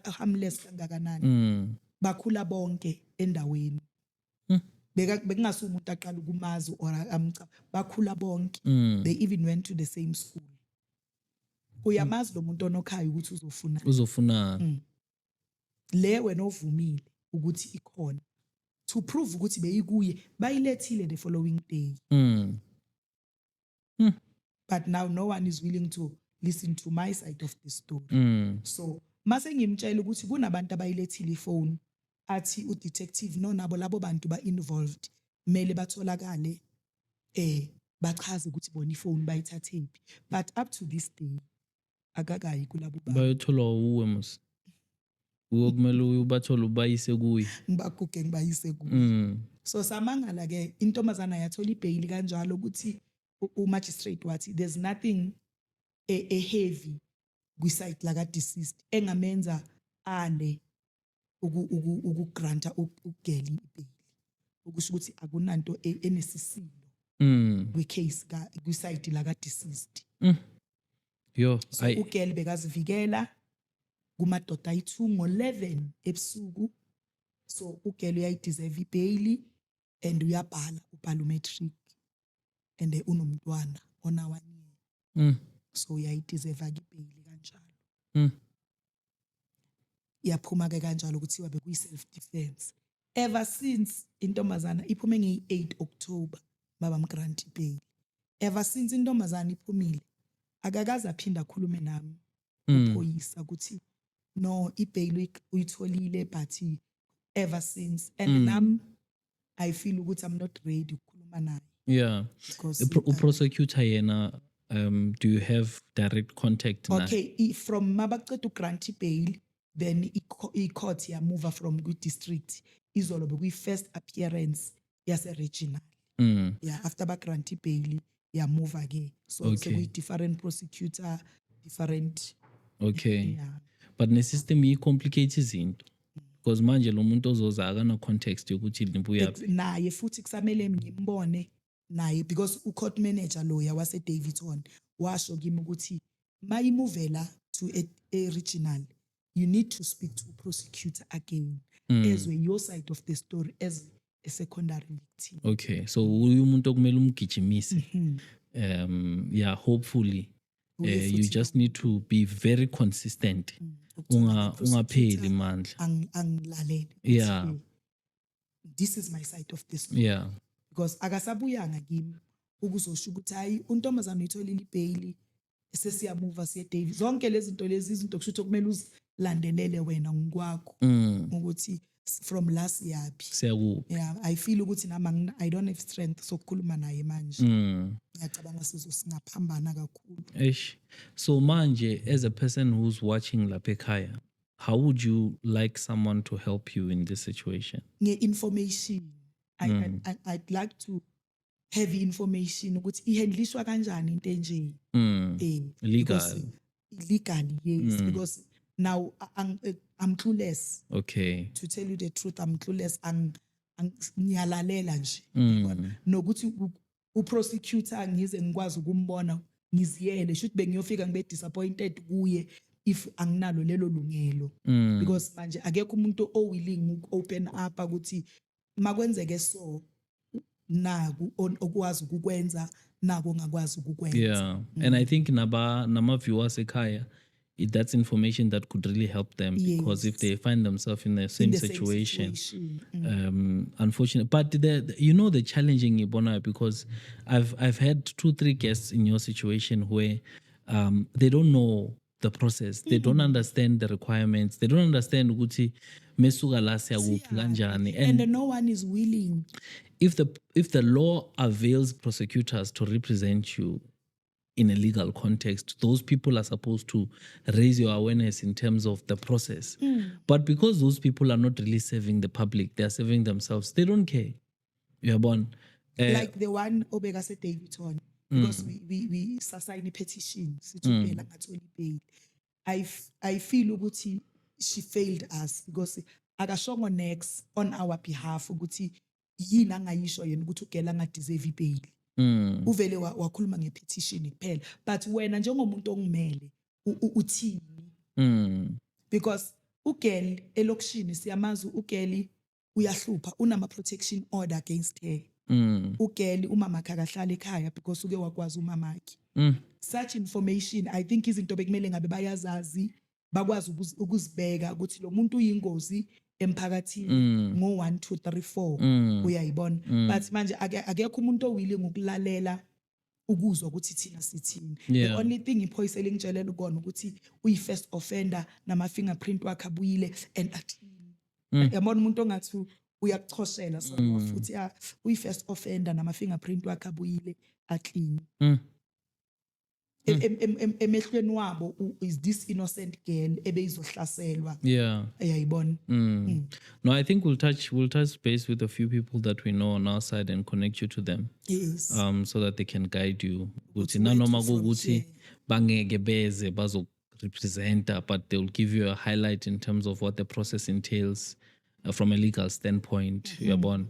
harmless kangakanani bakhula bonke endaweni bekungasuka umuntu aqala ukumazi or bakhula bonke they even went to the same school uyamazi lo muntu onokhaya ukuthi uzofuna le wena ovumile ukuthi ikhona to prove ukuthi beyikuye bayilethile the following day but now no one is willing to listen to my side of the story so mase ngimtshela ukuthi kunabantu abayilethile ifone athi udetective no nabo labo bantu ba involved mele batholakale bachaze ukuthi bona ifone bayithathephi but up to this day akakayi kulabo bantu bayotholwa uwe mos uyokumele ubathola ubayise kuye ngibaguge ngibayise kuye so samangala ke intombazana yathola ibail kanjalo ukuthi magistrate wathi there's nothing a heavy kwisite la deceased engamenza ale ukugranta ukugela ibail ukusho ukuthi akunanto enesisilo kwicase kwisite la deceased yo so ugel bekazivikela kumadoda ayi2 ngo11 ebusuku so ugel uyayideserve ibail and uyabhala ubhala umatric and unomntwana ona 1 year so uyayideserve ibail kanjalo yaphuma ke kanjalo ukuthi wabe kuyi self defense ever since intombazana iphume nge8 October baba mgrant ibail ever since intombazana iphumile akakaza aphinda khulume nami uphoyisa ukuthi no ibail uyitholile but ever since and nami I feel ukuthi I'm not ready ukukhuluma naye yeah because prosecutor yena do you have direct contact naye okay from mabaqeda ugrant ibail then i-court move from good district izolo kuyi first appearance yase regional yeah after ba grant ibail move again so we different prosecutor different okay yeah. But ne system complicate izinto because manje lo muntu ozoza akana context yokuthi limbuya naye futhi kusamele ngimbone naye because u-court manager lawyer wase Davidson washo kimi ukuthi mayimuvela to a regional you need to speak to a prosecutor again as your side of the story as a secondary victim. Okay, so umuntu okumele umgijimise yeah hopefully you just need to be very consistent ungapheli mandla angilalele yeah this is my side of the story yeah because akasabuyanga kimi ukuzosho ukuthi hayi untombazana uyitholile ibail sesiyamuva siye David zonke lezi zinto izinto kusho ukuthi kumele uzilandelele wena ngokwakho ukuthi from last yapi siyakuphi yeah I feel ukuthi nami I don't have strength sokukhuluma naye manje ngiyacabanga sizosingaphambana kakhulu so manje as a person who's watching lapha ekhaya how would you like someone to help you in this situation nge-information I'd like to have information ukuthi ihandlishwa kanjani into enje legally yes because now I'm clueless okay to tell you the truth I'm clueless ngiyalalela nje nokuthi uprosecutor ngize ngikwazi ukumbona ngiziyele should bengiyofika ngibe disappointed kuye if anginalo lelo lungelo because manje akekho umuntu willing uku-open up ukuthi makwenzeke so naku okwazi ukukwenza nako ngakwazi ukukwenza yeah and I think nama viewers ekhaya that's information that could really help them because if they find themselves in the same situation. Unfortunately but the challenging ibona because I've had 2-3 guests in your situation where they don't know the process they don't understand the requirements they don't understand ukuthi mesuka la siyakuphi kanjani and no one is willing if the law avails prosecutors to represent you in a legal context, those people are supposed to raise your awareness in terms of the process. But because those people are not really serving the public, they are serving themselves, they don't care. You are born. Like the one Obega said Davidson, because we sign a petition, I feel ukuthi she failed us because akashongo next on our behalf ukuthi yini angayisho yena ukuthi ugela angadeserve ibail. Uvele wakhuluma ngepetition kuphela, but wena njengomuntu ongimele uthini? Because ugel elokishini siyamazi ugeli uyahlupha, unama protection order against her. Ugeli umama akahlala ekhaya because uke wakwazi umamakhe. Such information I think izinto bekumele ngabe bayazazi, bakwazi ukuzibeka ukuthi lo muntu uyingozi emphakathini ngo 1 2 3 4 uyayibona. But manje akekho umuntu owilling ukulalela ukuzwa ukuthi thina sithini. The only thing iphoyisa elingitshelela ukona ukuthi uyi first offender nama fingerprint wakhe abuyile and yabona umuntu ongathi uyakuchoshela so futhi uyi first offender nama fingerprint wakhe abuyile aclean. Emehlweni wabo is this innocent girl ebeyizohlaselwa. Uyayibona. No, I think we'll touch base with a few people that we know on our side and connect you to them. Yes. So that they can guide you. Ukuthi nanoma ukuthi bangeke beze bazo representa, but they'll give you a highlight in terms of what the process entails from a legal standpoint. Uyabona.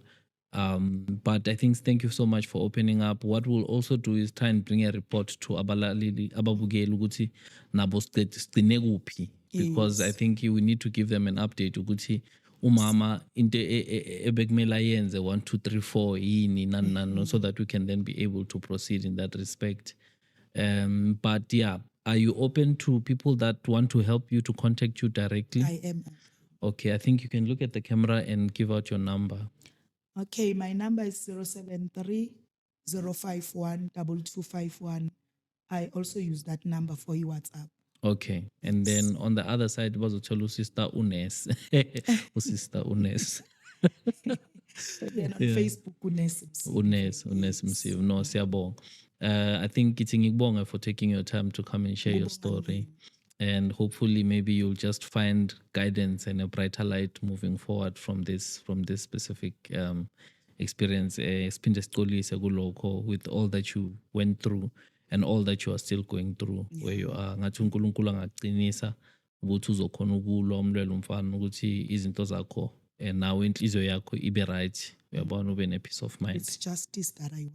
But I think thank you so much for opening up. What we'll also do is try and bring a report to abalaleli ababukeli ukuthi nabo sigcine kuphi, because I think we need to give them an update ukuthi umama into ebekumela yenze 1 2 3 4 yini nani, so that we can then be able to proceed in that respect. But yeah, are you open to people that want to help you to contact you directly? I am. Okay, I think you can look at the camera and give out your number. Okay, my number is 073 051 2251. I also use that number for your WhatsApp. Okay, and then on the other side was a sister Unes. Sister Unes. Then on Facebook, Unes Msiv. No, siyabonga. I think it's ngikubonga for taking your time to come and share your story. And hopefully maybe you'll just find guidance and a brighter light moving forward from this specific experience with all that you went through and all that you are still going through. Where you are ngathi uNkulunkulu angaqinisa ukuthi uzokhona ukulwa umlwelo umfana ukuthi izinto zakho nawe inhliziyo yakho ibe right, uyabona, ube ne peace of mind. It's justice that I want.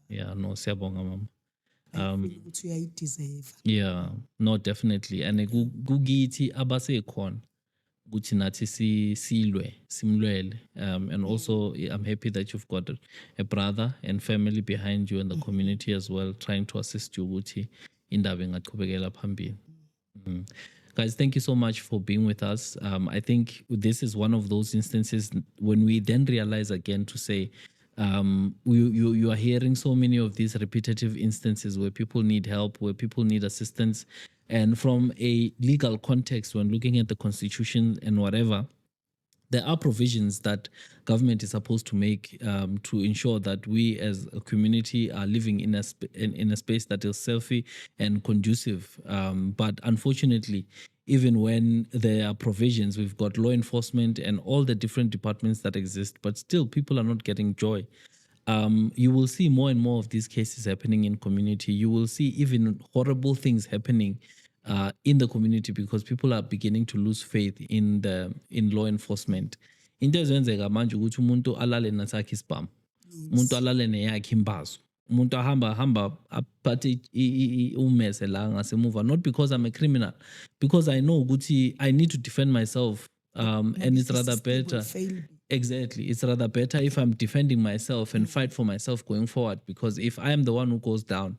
Yeah, no, siyabonga mama. Yeah, no, definitely. And kukithi abasekhona ukuthi nathi silwe simlwele. And also I'm happy that you've got a brother and family behind you and the community as well, trying to assist you ukuthi indaba ingaqhubekela phambili. Guys, thank you so much for being with us. I think this is one of those instances when we then realize again to say, you are hearing so many of these repetitive instances where people need help, where people need assistance. And from a legal context, when looking at the constitution and whatever, there are provisions that government is supposed to make to ensure that we as a community are living in a space that is healthy and conducive. But unfortunately, even when there are provisions, we've got law enforcement and all the different departments that exist, but still people are not getting joy. You will see more and more of these cases happening in community. You will see even horrible things happening in the community because people are beginning to lose faith in law enforcement. Into ezenzeka manje ukuthi umuntu alale nasakhe isibhamu, umuntu alale neyakhe imbazo, umuntu hamba aphathe umese la ngasemuva, not because I'm a criminal, because I know ukuthi I need to defend myself, and it's rather better. Exactly, it's rather better if I'm defending myself and fight for myself going forward, because if I am the one who goes down,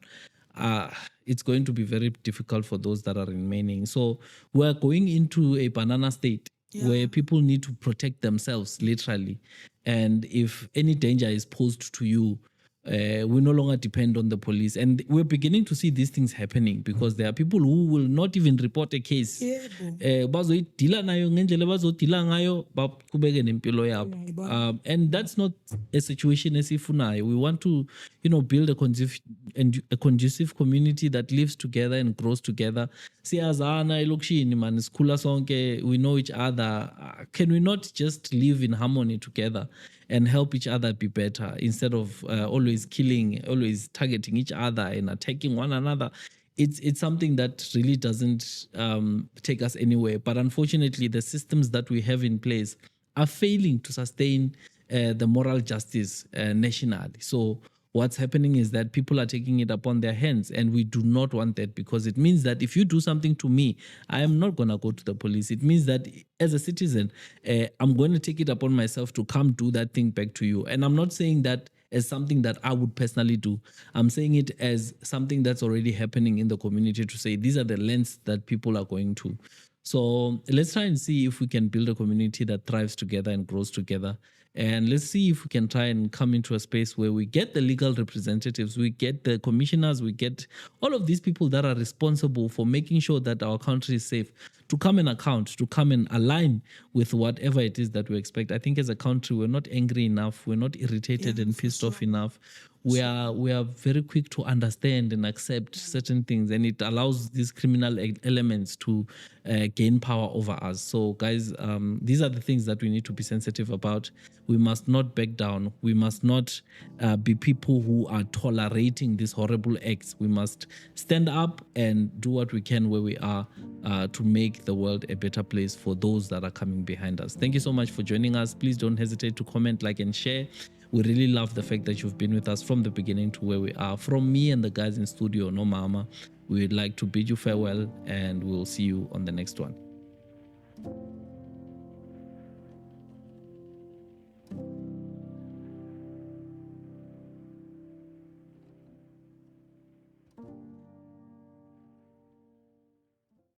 it's going to be very difficult for those that are remaining. So we're going into a banana state where people need to protect themselves, literally. And if any danger is posed to you, we no longer depend on the police. And we're beginning to see these things happening because there are people who will not even report a case. And that's not a situation as if we want to, build a conducive community that lives together and grows together. We know each other. Can we not just live in harmony together and help each other be better instead of always killing, always targeting each other and attacking one another? it's something that really doesn't take us anywhere. But unfortunately, the systems that we have in place are failing to sustain the moral justice nationally. So what's happening is that people are taking it upon their hands, and we do not want that, because it means that if you do something to me, I am not going to go to the police. It means that as a citizen, I'm going to take it upon myself to come do that thing back to you. And I'm not saying that as something that I would personally do. I'm saying it as something that's already happening in the community, to say these are the lengths that people are going to. So let's try and see if we can build a community that thrives together and grows together. And let's see if we can try and come into a space where we get the legal representatives, we get the commissioners, we get all of these people that are responsible for making sure that our country is safe, to come and account, to come and align with whatever it is that we expect. I think as a country, we're not angry enough, we're not irritated and pissed off enough. We are very quick to understand and accept certain things, and it allows these criminal elements to gain power over us. So guys, these are the things that we need to be sensitive about. We must not back down. We must not be people who are tolerating these horrible acts. We must stand up and do what we can where we are to make the world a better place for those that are coming behind us. Thank you so much for joining us. Please don't hesitate to comment, like, and share. We really love the fact that you've been with us from the beginning to where we are. From me and the guys in studio, no mama, we'd like to bid you farewell, and we'll see you on the next one.